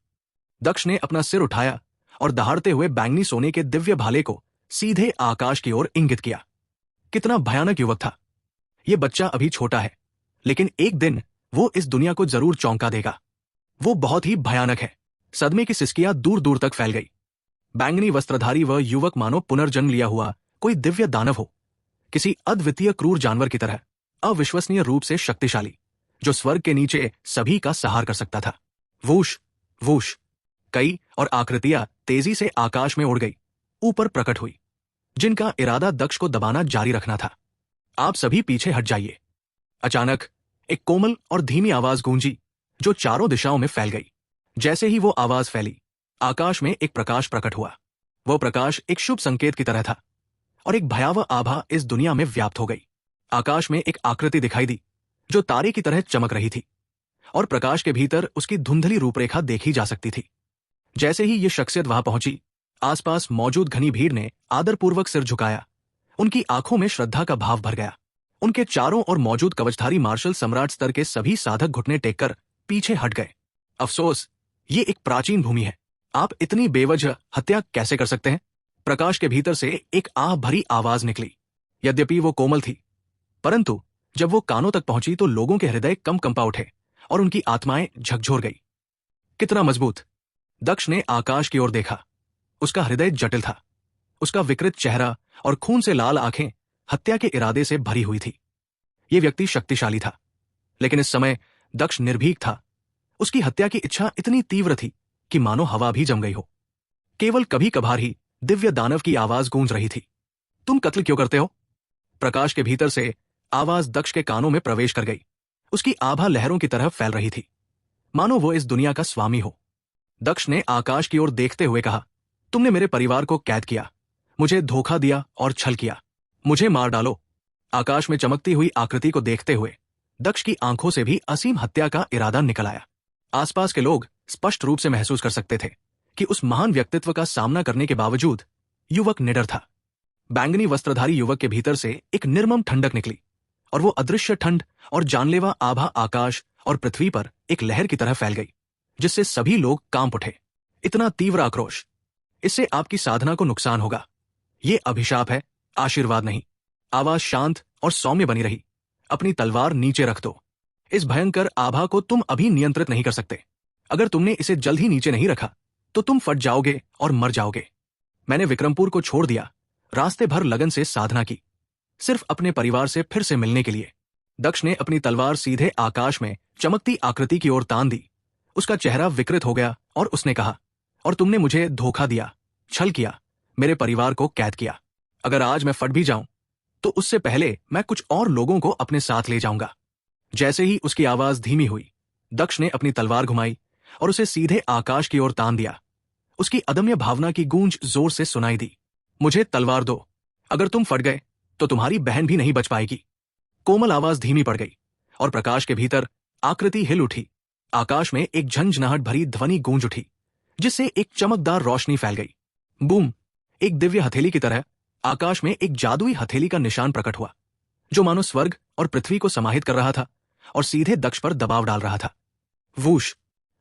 दक्ष ने अपना सिर उठाया और दहाड़ते हुए बैंगनी सोने के दिव्य भाले को सीधे आकाश की ओर इंगित किया। कितना भयानक युवक था। ये बच्चा अभी छोटा है, लेकिन एक दिन वो इस दुनिया को जरूर चौंका देगा। वो बहुत ही भयानक है। सदमे की सिसकियां दूर दूर तक फैल गई। बैंगनी वस्त्रधारी वह युवक मानो पुनर्जन्म लिया हुआ कोई दिव्य दानव हो, किसी अद्वितीय क्रूर जानवर की तरह, अविश्वसनीय रूप से शक्तिशाली, जो स्वर्ग के नीचे सभी का सहार कर सकता था। वूश वूश, कई और आकृतियां तेजी से आकाश में उड़ गई, ऊपर प्रकट हुई, जिनका इरादा दक्ष को दबाना जारी रखना था। आप सभी पीछे हट जाइए। अचानक एक कोमल और धीमी आवाज गूंजी, जो चारों दिशाओं में फैल गई। जैसे ही वो आवाज फैली, आकाश में एक प्रकाश प्रकट हुआ। वो प्रकाश एक शुभ संकेत की तरह था, और एक भयावह आभा इस दुनिया में व्याप्त हो गई। आकाश में एक आकृति दिखाई दी, जो तारे की तरह चमक रही थी, और प्रकाश के भीतर उसकी धुंधली रूपरेखा देखी जा सकती थी। जैसे ही ये शख्सियत वहां पहुंची, आसपास मौजूद घनी भीड़ ने आदरपूर्वक सिर झुकाया। उनकी आंखों में श्रद्धा का भाव भर गया। उनके चारों ओर मौजूद कवचधारी मार्शल सम्राट स्तर के सभी साधक घुटने टेककर पीछे हट गए। अफसोस, ये एक प्राचीन भूमि है। आप इतनी बेवजह हत्या कैसे कर सकते हैं? प्रकाश के भीतर से एक आह भरी आवाज निकली। यद्यपि वो कोमल थी, परंतु जब वो कानों तक पहुंची तो लोगों के हृदय कंपा उठे और उनकी आत्माएं झकझोर गई। कितना मजबूत! दक्ष ने आकाश की ओर देखा। उसका हृदय जटिल था। उसका विकृत चेहरा और खून से लाल आंखें हत्या के इरादे से भरी हुई थी। यह व्यक्ति शक्तिशाली था, लेकिन इस समय दक्ष निर्भीक था। उसकी हत्या की इच्छा इतनी तीव्र थी कि मानो हवा भी जम गई हो। केवल कभी कभार ही दिव्य दानव की आवाज गूंज रही थी। तुम कत्ल क्यों करते हो? प्रकाश के भीतर से आवाज दक्ष के कानों में प्रवेश कर गई। उसकी आभा लहरों की तरह फैल रही थी, मानो वो इस दुनिया का स्वामी हो। दक्ष ने आकाश की ओर देखते हुए कहा, तुमने मेरे परिवार को कैद किया, मुझे धोखा दिया और छल किया। मुझे मार डालो। आकाश में चमकती हुई आकृति को देखते हुए दक्ष की आंखों से भी असीम हत्या का इरादा निकल आया। आसपास के लोग स्पष्ट रूप से महसूस कर सकते थे कि उस महान व्यक्तित्व का सामना करने के बावजूद युवक निडर था। बैंगनी वस्त्रधारी युवक के भीतर से एक निर्मम ठंडक निकली, और वो अदृश्य ठंड और जानलेवा आभा आकाश और पृथ्वी पर एक लहर की तरह फैल गई, जिससे सभी लोग कांप उठे। इतना तीव्र आक्रोश, इससे आपकी साधना को नुकसान होगा। ये अभिशाप है, आशीर्वाद नहीं। आवाज शांत और सौम्य बनी रही। अपनी तलवार नीचे रख दो। इस भयंकर आभा को तुम अभी नियंत्रित नहीं कर सकते। अगर तुमने इसे जल्द ही नीचे नहीं रखा तो तुम फट जाओगे और मर जाओगे। मैंने विक्रमपुर को छोड़ दिया, रास्ते भर लगन से साधना की, सिर्फ अपने परिवार से फिर से मिलने के लिए। दक्ष ने अपनी तलवार सीधे आकाश में चमकती आकृति की ओर तान दी। उसका चेहरा विकृत हो गया और उसने कहा, और तुमने मुझे धोखा दिया, छल किया, मेरे परिवार को कैद किया। अगर आज मैं फट भी जाऊं तो उससे पहले मैं कुछ और लोगों को अपने साथ ले जाऊंगा। जैसे ही उसकी आवाज धीमी हुई, दक्ष ने अपनी तलवार घुमाई और उसे सीधे आकाश की ओर तान दिया। उसकी अदम्य भावना की गूंज जोर से सुनाई दी। मुझे तलवार दो, अगर तुम फट गए तो तुम्हारी बहन भी नहीं बच पाएगी। कोमल आवाज धीमी पड़ गई और प्रकाश के भीतर आकृति हिल उठी। आकाश में एक झंझनाहट भरी ध्वनि गूंज उठी, जिससे एक चमकदार रोशनी फैल गई। बूम! एक दिव्य हथेली की तरह आकाश में एक जादुई हथेली का निशान प्रकट हुआ, जो मानो स्वर्ग और पृथ्वी को समाहित कर रहा था और सीधे दक्ष पर दबाव डाल रहा था। वूश!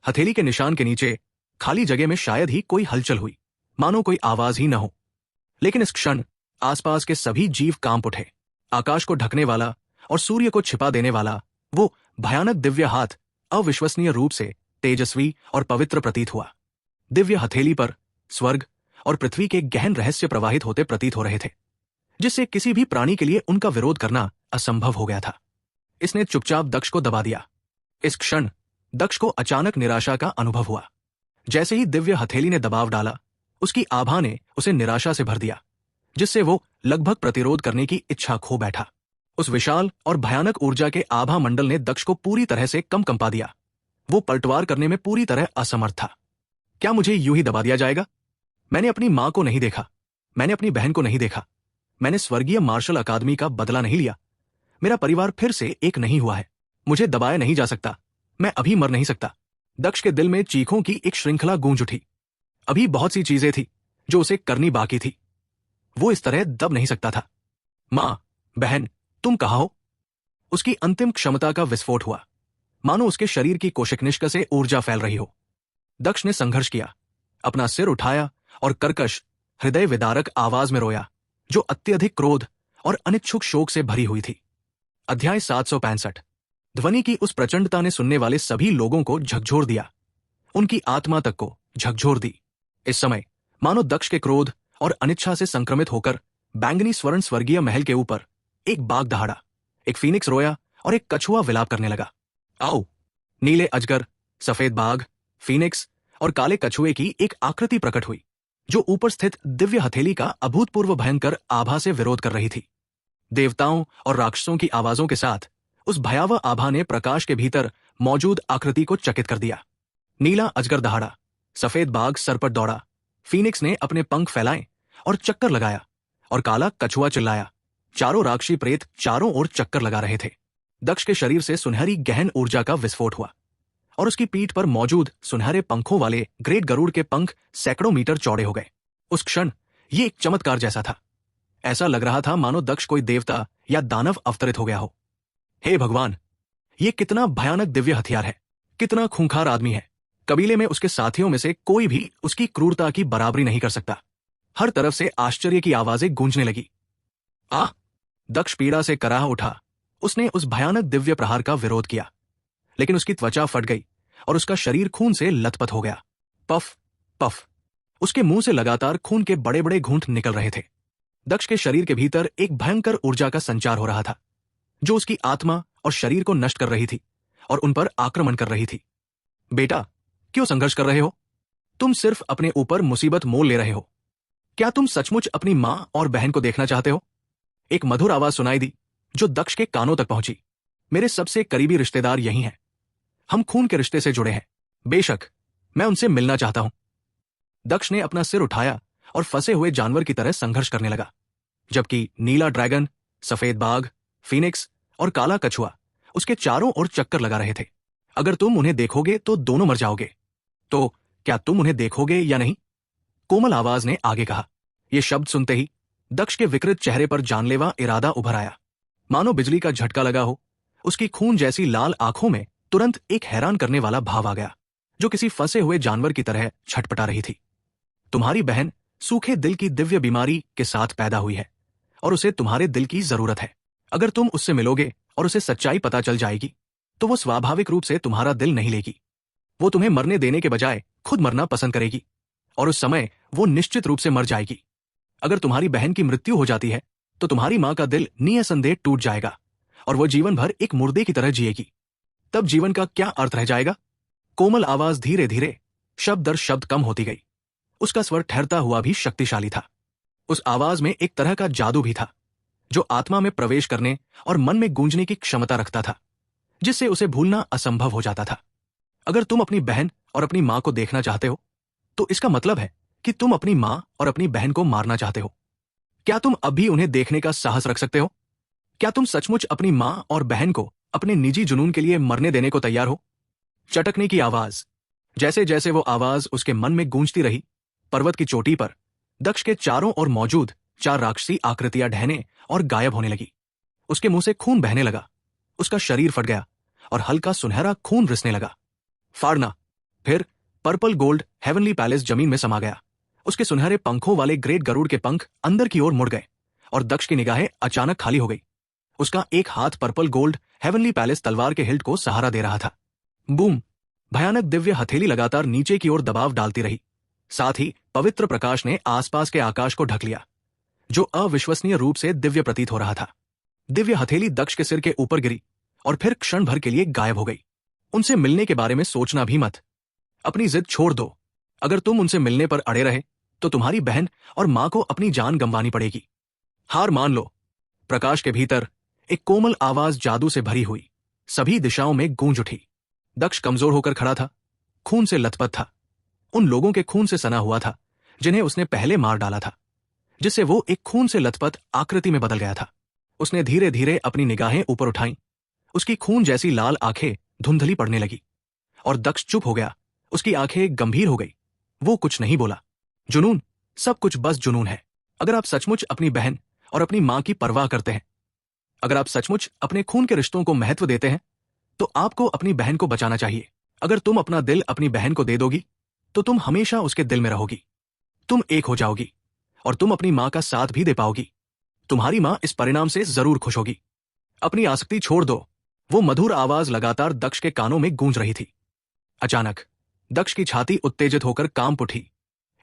हथेली के निशान के नीचे खाली जगह में शायद ही कोई हलचल हुई, मानो कोई आवाज ही न हो। लेकिन इस क्षण आसपास के सभी जीव कांप उठे। आकाश को ढकने वाला और सूर्य को छिपा देने वाला वो भयानक दिव्य हाथ अविश्वसनीय रूप से तेजस्वी और पवित्र प्रतीत हुआ। दिव्य हथेली पर स्वर्ग और पृथ्वी के गहन रहस्य प्रवाहित होते प्रतीत हो रहे थे, जिससे किसी भी प्राणी के लिए उनका विरोध करना असंभव हो गया था। इसने चुपचाप दक्ष को दबा दिया। इस क्षण दक्ष को अचानक निराशा का अनुभव हुआ। जैसे ही दिव्य हथेली ने दबाव डाला, उसकी आभा ने उसे निराशा से भर दिया, जिससे वो लगभग प्रतिरोध करने की इच्छा खो बैठा। उस विशाल और भयानक ऊर्जा के आभा मंडल ने दक्ष को पूरी तरह से कंपा दिया। वो पलटवार करने में पूरी तरह असमर्थ था। क्या मुझे यूं ही दबा दिया जाएगा? मैंने अपनी मां को नहीं देखा, मैंने अपनी बहन को नहीं देखा, मैंने स्वर्गीय मार्शल अकादमी का बदला नहीं लिया, मेरा परिवार फिर से एक नहीं हुआ है। मुझे दबाया नहीं जा सकता। मैं अभी मर नहीं सकता। दक्ष के दिल में चीखों की एक श्रृंखला गूंज उठी। अभी बहुत सी चीजें थी जो उसे करनी बाकी थी। वो इस तरह दब नहीं सकता था। मां, बहन, तुम कहाँ हो? उसकी अंतिम क्षमता का विस्फोट हुआ, मानो उसके शरीर की कोशिकनिष्का से ऊर्जा फैल रही हो। दक्ष ने संघर्ष किया, अपना सिर उठाया और कर्कश, हृदय विदारक आवाज में रोया, जो अत्यधिक क्रोध और अनिच्छुक शोक से भरी हुई थी। अध्याय 765। ध्वनि की उस प्रचंडता ने सुनने वाले सभी लोगों को झकझोर दिया, उनकी आत्मा तक को झकझोर दी। इस समय मानो दक्ष के क्रोध और अनिच्छा से संक्रमित होकर बैंगनी स्वर्ण स्वर्गीय महल के ऊपर एक बाघ दहाड़ा, एक फीनिक्स रोया और एक कछुआ विलाप करने लगा। आओ! नीले अजगर, सफेद बाघ, फीनिक्स और काले कछुए की एक आकृति प्रकट हुई, जो ऊपर स्थित दिव्य हथेली का अभूतपूर्व भयंकर आभा से विरोध कर रही थी। देवताओं और राक्षसों की आवाजों के साथ उस भयावह आभा ने प्रकाश के भीतर मौजूद आकृति को चकित कर दिया। नीला अजगर दहाड़ा, सफेद बाघ सर पर दौड़ा, फीनिक्स ने अपने पंख फैलाए और चक्कर लगाया, और काला कछुआ चिल्लाया। चारों राक्षसी प्रेत चारों ओर चक्कर लगा रहे थे। दक्ष के शरीर से सुनहरी गहन ऊर्जा का विस्फोट हुआ और उसकी पीठ पर मौजूद सुनहरे पंखों वाले ग्रेट गरुड़ के पंख सैकड़ों मीटर चौड़े हो गए। उस क्षण ये एक चमत्कार जैसा था। ऐसा लग रहा था मानो दक्ष कोई देवता या दानव अवतरित हो गया हो। हे भगवान, ये कितना भयानक दिव्य हथियार है, कितना खूंखार आदमी है। कबीले में उसके साथियों में से कोई भी उसकी क्रूरता की बराबरी नहीं कर सकता। हर तरफ से आश्चर्य की आवाजें गूंजने लगी। आह! दक्ष पीड़ा से कराह उठा। उसने उस भयानक दिव्य प्रहार का विरोध किया, लेकिन उसकी त्वचा फट गई और उसका शरीर खून से लथपथ हो गया। पफ पफ, उसके मुंह से लगातार खून के बड़े बड़े घूंट निकल रहे थे। दक्ष के शरीर के भीतर एक भयंकर ऊर्जा का संचार हो रहा था, जो उसकी आत्मा और शरीर को नष्ट कर रही थी और उन पर आक्रमण कर रही थी। बेटा, क्यों संघर्ष कर रहे हो? तुम सिर्फ अपने ऊपर मुसीबत मोल ले रहे हो। क्या तुम सचमुच अपनी मां और बहन को देखना चाहते हो? एक मधुर आवाज सुनाई दी, जो दक्ष के कानों तक पहुंची। मेरे सबसे करीबी रिश्तेदार यही हैं। हम खून के रिश्ते से जुड़े हैं। बेशक, मैं उनसे मिलना चाहता हूं। दक्ष ने अपना सिर उठाया और फंसे हुए जानवर की तरह संघर्ष करने लगा, जबकि नीला ड्रैगन, सफेद बाघ, फीनिक्स और काला कछुआ उसके चारों ओर चक्कर लगा रहे थे। अगर तुम उन्हें देखोगे तो दोनों मर जाओगे। तो क्या तुम उन्हें देखोगे या नहीं? कोमल आवाज ने आगे कहा। यह शब्द सुनते ही दक्ष के विकृत चेहरे पर जानलेवा इरादा उभर आया। मानो बिजली का झटका लगा हो। उसकी खून जैसी लाल आंखों में तुरंत एक हैरान करने वाला भाव आ गया, जो किसी फंसे हुए जानवर की तरह छटपटा रही थी। तुम्हारी बहन सूखे दिल की दिव्य बीमारी के साथ पैदा हुई है और उसे तुम्हारे दिल की जरूरत है। अगर तुम उससे मिलोगे और उसे सच्चाई पता चल जाएगी, तो वो स्वाभाविक रूप से तुम्हारा दिल नहीं लेगी। वो तुम्हें मरने देने के बजाय खुद मरना पसंद करेगी, और उस समय वो निश्चित रूप से मर जाएगी। अगर तुम्हारी बहन की मृत्यु हो जाती है, तो तुम्हारी मां का दिल निसंदेह टूट जाएगा और वो जीवन भर एक मुर्दे की तरह जिएगी। तब जीवन का क्या अर्थ रह जाएगा? कोमल आवाज धीरे धीरे, शब्द दर शब्द कम होती गई। उसका स्वर ठहरता हुआ भी शक्तिशाली था। उस आवाज में एक तरह का जादू भी था, जो आत्मा में प्रवेश करने और मन में गूंजने की क्षमता रखता था, जिससे उसे भूलना असंभव हो जाता था। अगर तुम अपनी बहन और अपनी मां को देखना चाहते हो, तो इसका मतलब है कि तुम अपनी मां और अपनी बहन को मारना चाहते हो। क्या तुम अभी उन्हें देखने का साहस रख सकते हो? क्या तुम सचमुच अपनी मां और बहन को अपने निजी जुनून के लिए मरने देने को तैयार हो? चटकने की आवाज। जैसे जैसे वो आवाज उसके मन में गूंजती रही, पर्वत की चोटी पर दक्ष के चारों ओर मौजूद 4 राक्षसी आकृतियां ढहने और गायब होने लगी। उसके मुंह से खून बहने लगा, उसका शरीर फट गया और हल्का सुनहरा खून रिसने लगा। फाड़ना। फिर पर्पल गोल्ड हेवनली पैलेस जमीन में समा गया। उसके सुनहरे पंखों वाले ग्रेट गरुड़ के पंख अंदर की ओर मुड़ गए और दक्ष की निगाहें अचानक खाली हो गई। उसका एक हाथ पर्पल गोल्ड हेवनली पैलेस तलवार के हिल्ट को सहारा दे रहा था। बूम! भयानक दिव्य हथेली लगातार नीचे की ओर दबाव डालती रही। साथ ही पवित्र प्रकाश ने आसपास के आकाश को ढक लिया, जो अविश्वसनीय रूप से दिव्य प्रतीत हो रहा था। दिव्य हथेली दक्ष के सिर के ऊपर गिरी और फिर क्षण भर के लिए गायब हो गई। उनसे मिलने के बारे में सोचना भी मत। अपनी जिद छोड़ दो। अगर तुम उनसे मिलने पर अड़े रहे, तो तुम्हारी बहन और मां को अपनी जान गंवानी पड़ेगी। हार मान लो। प्रकाश के भीतर एक कोमल आवाज जादू से भरी हुई सभी दिशाओं में गूंज उठी। दक्ष कमजोर होकर खड़ा था, खून से लथपथ था। उन लोगों के खून से सना हुआ था जिन्हें उसने पहले मार डाला था, जिससे वो एक खून से लथपथ आकृति में बदल गया था। उसने धीरे धीरे अपनी निगाहें ऊपर उठाईं। उसकी खून जैसी लाल आंखें धुंधली पड़ने लगी और दक्ष चुप हो गया। उसकी आंखें गंभीर हो गई। वो कुछ नहीं बोला। जुनून, सब कुछ बस जुनून है। अगर आप सचमुच अपनी बहन और अपनी मां की परवाह करते हैं, अगर आप सचमुच अपने खून के रिश्तों को महत्व देते हैं, तो आपको अपनी बहन को बचाना चाहिए। अगर तुम अपना दिल अपनी बहन को दे दोगी, तो तुम हमेशा उसके दिल में रहोगी। तुम एक हो जाओगी और तुम अपनी मां का साथ भी दे पाओगी। तुम्हारी मां इस परिणाम से जरूर खुश होगी। अपनी आसक्ति छोड़ दो। वो मधुर आवाज लगातार दक्ष के कानों में गूंज रही थी। अचानक दक्ष की छाती उत्तेजित होकर कांप उठी।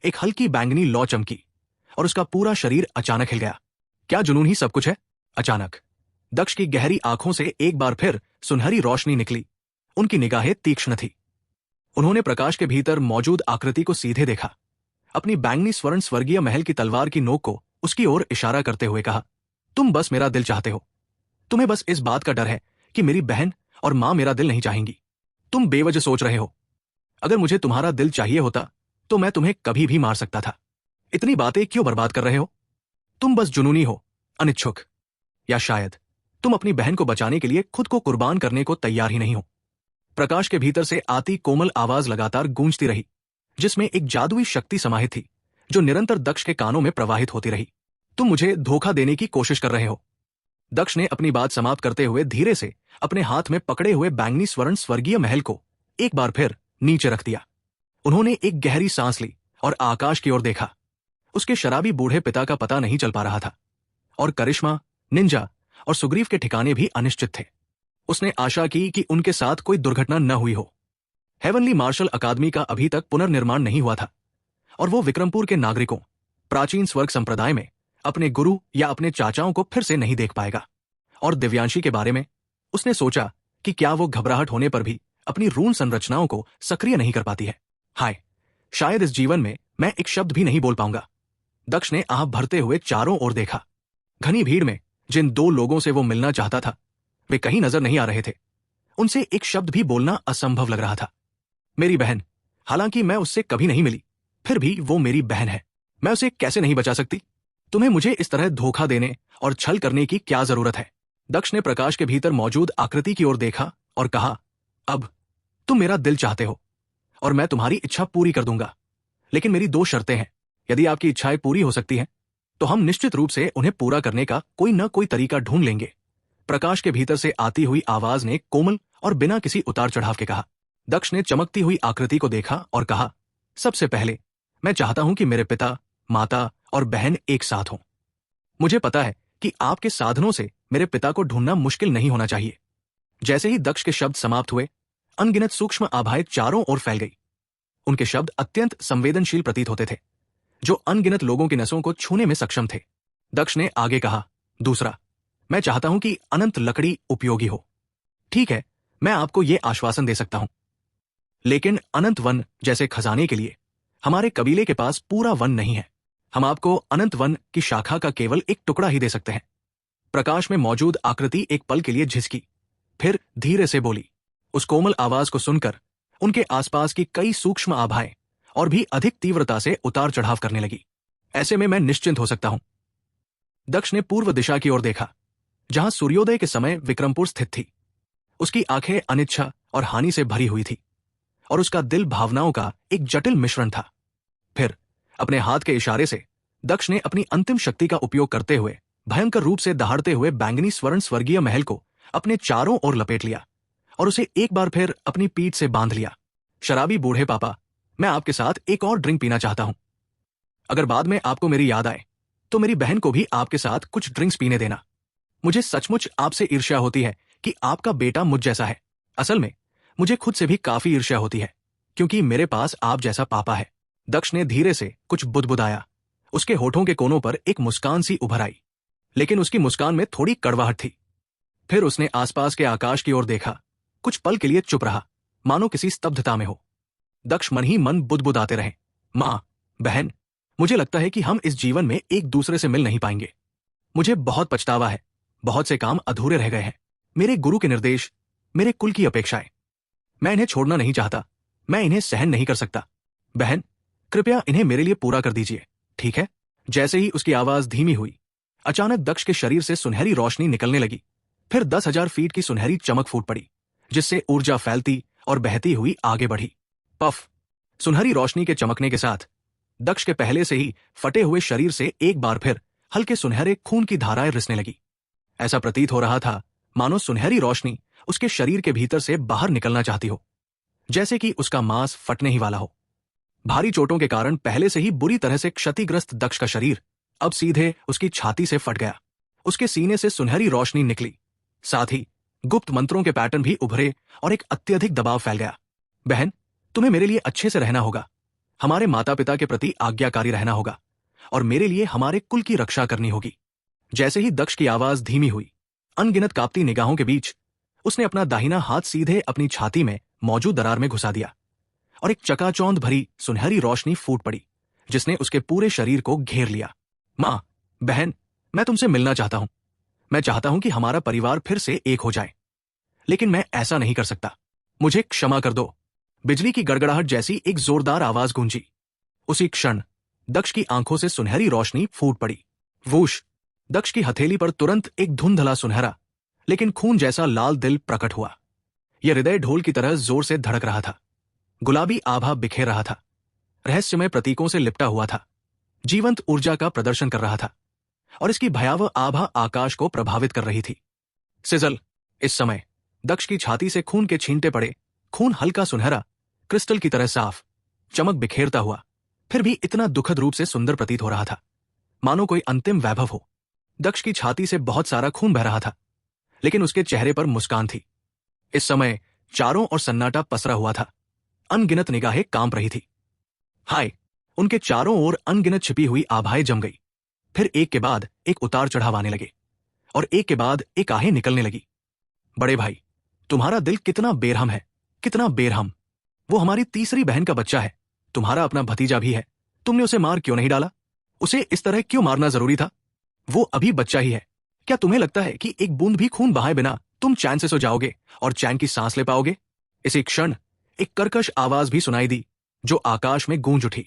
एक हल्की बैंगनी लौ चमकी और उसका पूरा शरीर अचानक हिल गया। क्या जुनून ही सब कुछ है? अचानक दक्ष की गहरी आंखों से एक बार फिर सुनहरी रोशनी निकली। उनकी निगाहें तीक्ष्ण थी। उन्होंने प्रकाश के भीतर मौजूद आकृति को सीधे देखा। अपनी बैंगनी स्वर्ण स्वर्गीय महल की तलवार की नोक को उसकी ओर इशारा करते हुए कहा, तुम बस मेरा दिल चाहते हो। तुम्हें बस इस बात का डर है कि मेरी बहन और मां मेरा दिल नहीं चाहेंगी। तुम बेवजह सोच रहे हो। अगर मुझे तुम्हारा दिल चाहिए होता तो मैं तुम्हें कभी भी मार सकता था। इतनी बातें क्यों बर्बाद कर रहे हो? तुम बस जुनूनी हो, अनिच्छुक। या शायद तुम अपनी बहन को बचाने के लिए खुद को कुर्बान करने को तैयार ही नहीं हो। प्रकाश के भीतर से आती कोमल आवाज लगातार गूंजती रही, जिसमें एक जादुई शक्ति समाहित थी जो निरंतर दक्ष के कानों में प्रवाहित होती रही। तुम मुझे धोखा देने की कोशिश कर रहे हो। दक्ष ने अपनी बात समाप्त करते हुए धीरे से अपने हाथ में पकड़े हुए बैंगनी स्वर्ण स्वर्गीय महल को एक बार फिर नीचे रख दिया। उन्होंने एक गहरी सांस ली और आकाश की ओर देखा। उसके शराबी बूढ़े पिता का पता नहीं चल पा रहा था और करिश्मा, निंजा और सुग्रीव के ठिकाने भी अनिश्चित थे। उसने आशा की कि उनके साथ कोई दुर्घटना न हुई हो। हेवनली मार्शल अकादमी का अभी तक पुनर्निर्माण नहीं हुआ था और वो विक्रमपुर के नागरिकों, प्राचीन स्वर्ग संप्रदाय में अपने गुरु या अपने चाचाओं को फिर से नहीं देख पाएगा। और दिव्यांशी के बारे में उसने सोचा कि क्या वो घबराहट होने पर भी अपनी रून संरचनाओं को सक्रिय नहीं कर पाती है। हाय, शायद इस जीवन में मैं एक शब्द भी नहीं बोल पाऊंगा। दक्ष ने आह भरते हुए चारों ओर देखा। घनी भीड़ में जिन दो लोगों से वो मिलना चाहता था, वे कहीं नजर नहीं आ रहे थे। उनसे एक शब्द भी बोलना असंभव लग रहा था। मेरी बहन, हालांकि मैं उससे कभी नहीं मिली, फिर भी वो मेरी बहन है। मैं उसे कैसे नहीं बचा सकती? तुम्हें मुझे इस तरह धोखा देने और छल करने की क्या जरूरत है? दक्ष ने प्रकाश के भीतर मौजूद आकृति की ओर देखा और कहा, अब तुम मेरा दिल चाहते हो और मैं तुम्हारी इच्छा पूरी कर दूंगा, लेकिन मेरी दो शर्तें हैं। यदि आपकी इच्छाएं पूरी हो सकती हैं, तो हम निश्चित रूप से उन्हें पूरा करने का कोई न कोई तरीका ढूंढ लेंगे। प्रकाश के भीतर से आती हुई आवाज ने कोमल और बिना किसी उतार चढ़ाव के कहा। दक्ष ने चमकती हुई आकृति को देखा और कहा, सबसे पहले मैं चाहता हूं कि मेरे पिता, माता और बहन एक साथ हों। मुझे पता है कि आपके साधनों से मेरे पिता को ढूंढना मुश्किल नहीं होना चाहिए। जैसे ही दक्ष के शब्द समाप्त हुए, अनगिनत सूक्ष्म आभाएं चारों ओर फैल गई। उनके शब्द अत्यंत संवेदनशील प्रतीत होते थे, जो अनगिनत लोगों की नसों को छूने में सक्षम थे। दक्ष ने आगे कहा, दूसरा, मैं चाहता हूं कि अनंत लकड़ी उपयोगी हो। ठीक है, मैं आपको यह आश्वासन दे सकता हूं, लेकिन अनंत वन जैसे खजाने के लिए हमारे कबीले के पास पूरा वन नहीं है। हम आपको अनंत वन की शाखा का केवल एक टुकड़ा ही दे सकते हैं। प्रकाश में मौजूद आकृति एक पल के लिए झिसकी, फिर धीरे से बोली। उस कोमल आवाज को सुनकर उनके आसपास की कई सूक्ष्म आभाएं और भी अधिक तीव्रता से उतार चढ़ाव करने लगी। ऐसे में मैं निश्चिंत हो सकता हूं। दक्ष ने पूर्व दिशा की ओर देखा, जहां सूर्योदय के समय विक्रमपुर स्थित थी। उसकी आंखें अनिच्छा और हानि से भरी हुई थी और उसका दिल भावनाओं का एक जटिल मिश्रण था। फिर अपने हाथ के इशारे से दक्ष ने अपनी अंतिम शक्ति का उपयोग करते हुए भयंकर रूप से दहाड़ते हुए बैंगनी स्वर्ण स्वर्गीय महल को अपने चारों ओर लपेट लिया और उसे एक बार फिर अपनी पीठ से बांध लिया। शराबी बूढ़े पापा, मैं आपके साथ एक और ड्रिंक पीना चाहता हूं। अगर बाद में आपको मेरी याद आए तो मेरी बहन को भी आपके साथ कुछ ड्रिंक्स पीने देना। मुझे सचमुच आपसे ईर्ष्या होती है कि आपका बेटा मुझ जैसा है। असल में मुझे खुद से भी काफी ईर्ष्या होती है, क्योंकि मेरे पास आप जैसा पापा है। दक्ष ने धीरे से कुछ बुदबुदाया। उसके होठों के कोनों पर एक मुस्कान सी उभर आई, लेकिन उसकी मुस्कान में थोड़ी कड़वाहट थी। फिर उसने आसपास के आकाश की ओर देखा। कुछ पल के लिए चुप रहा, मानो किसी स्तब्धता में हो। दक्ष मन ही मन बुदबुदाते रहे, मां, बहन, मुझे लगता है कि हम इस जीवन में एक दूसरे से मिल नहीं पाएंगे। मुझे बहुत पछतावा है। बहुत से काम अधूरे रह गए हैं। मेरे गुरु के निर्देश, मेरे कुल की अपेक्षाएं, मैं इन्हें छोड़ना नहीं चाहता। मैं इन्हें सहन नहीं कर सकता। बहन, कृपया इन्हें मेरे लिए पूरा कर दीजिए, ठीक है? जैसे ही उसकी आवाज धीमी हुई, अचानक दक्ष के शरीर से सुनहरी रोशनी निकलने लगी। फिर 10,000 फीट की सुनहरी चमक फूट पड़ी, जिससे ऊर्जा फैलती और बहती हुई आगे बढ़ी। पफ! सुनहरी रोशनी के चमकने के साथ दक्ष के पहले से ही फटे हुए शरीर से एक बार फिर हल्के सुनहरे खून की धाराएं रिसने लगी। ऐसा प्रतीत हो रहा था मानो सुनहरी रोशनी उसके शरीर के भीतर से बाहर निकलना चाहती हो, जैसे कि उसका मांस फटने ही वाला हो। भारी चोटों के कारण पहले से ही बुरी तरह से क्षतिग्रस्त दक्ष का शरीर अब सीधे उसकी छाती से फट गया। उसके सीने से सुनहरी रोशनी निकली, साथ ही गुप्त मंत्रों के पैटर्न भी उभरे और एक अत्यधिक दबाव फैल गया। बहन, तुम्हें मेरे लिए अच्छे से रहना होगा, हमारे माता पिता के प्रति आज्ञाकारी रहना होगा और मेरे लिए हमारे कुल की रक्षा करनी होगी। जैसे ही दक्ष की आवाज धीमी हुई, अनगिनत कांपती निगाहों के बीच उसने अपना दाहिना हाथ सीधे अपनी छाती में मौजूद दरार में घुसा दिया और एक चकाचौंध भरी सुनहरी रोशनी फूट पड़ी, जिसने उसके पूरे शरीर को घेर लिया। मां, बहन, मैं तुमसे मिलना चाहता हूं। मैं चाहता हूं कि हमारा परिवार फिर से एक हो जाए, लेकिन मैं ऐसा नहीं कर सकता। मुझे क्षमा कर दो। बिजली की गड़गड़ाहट जैसी एक जोरदार आवाज गूंजी। उसी क्षण दक्ष की आंखों से सुनहरी रोशनी फूट पड़ी। वूश! दक्ष की हथेली पर तुरंत एक धुंधला सुनहरा लेकिन खून जैसा लाल दिल प्रकट हुआ। यह हृदय ढोल की तरह जोर से धड़क रहा था। गुलाबी आभा बिखेर रहा था, रहस्यमय प्रतीकों से लिपटा हुआ था, जीवंत ऊर्जा का प्रदर्शन कर रहा था और इसकी भयावह आभा आकाश को प्रभावित कर रही थी। सिजल! इस समय दक्ष की छाती से खून के छींटे पड़े। खून हल्का सुनहरा, क्रिस्टल की तरह साफ, चमक बिखेरता हुआ, फिर भी इतना दुखद रूप से सुंदर प्रतीत हो रहा था, मानो कोई अंतिम वैभव हो। दक्ष की छाती से बहुत सारा खून बह रहा था, लेकिन उसके चेहरे पर मुस्कान थी। इस समय चारों ओर सन्नाटा पसरा हुआ था। अनगिनत निगाहें कांप रही थी। हाय! उनके चारों ओर अनगिनत छिपी हुई आभाएं जम गई। फिर एक के बाद एक उतार चढ़ाव आने लगे और एक के बाद एक आहें निकलने लगी। बड़े भाई, तुम्हारा दिल कितना बेरहम है, कितना बेरहम। वो हमारी तीसरी बहन का बच्चा है, तुम्हारा अपना भतीजा भी है। तुमने उसे मार क्यों नहीं डाला? उसे इस तरह क्यों मारना जरूरी था? वो अभी बच्चा ही है। क्या तुम्हें लगता है कि एक बूंद भी खून बहाए बिना तुम चैन से सो जाओगे और चैन की सांस ले पाओगे? इसी क्षण एक कर्कश आवाज भी सुनाई दी, जो आकाश में गूंज उठी।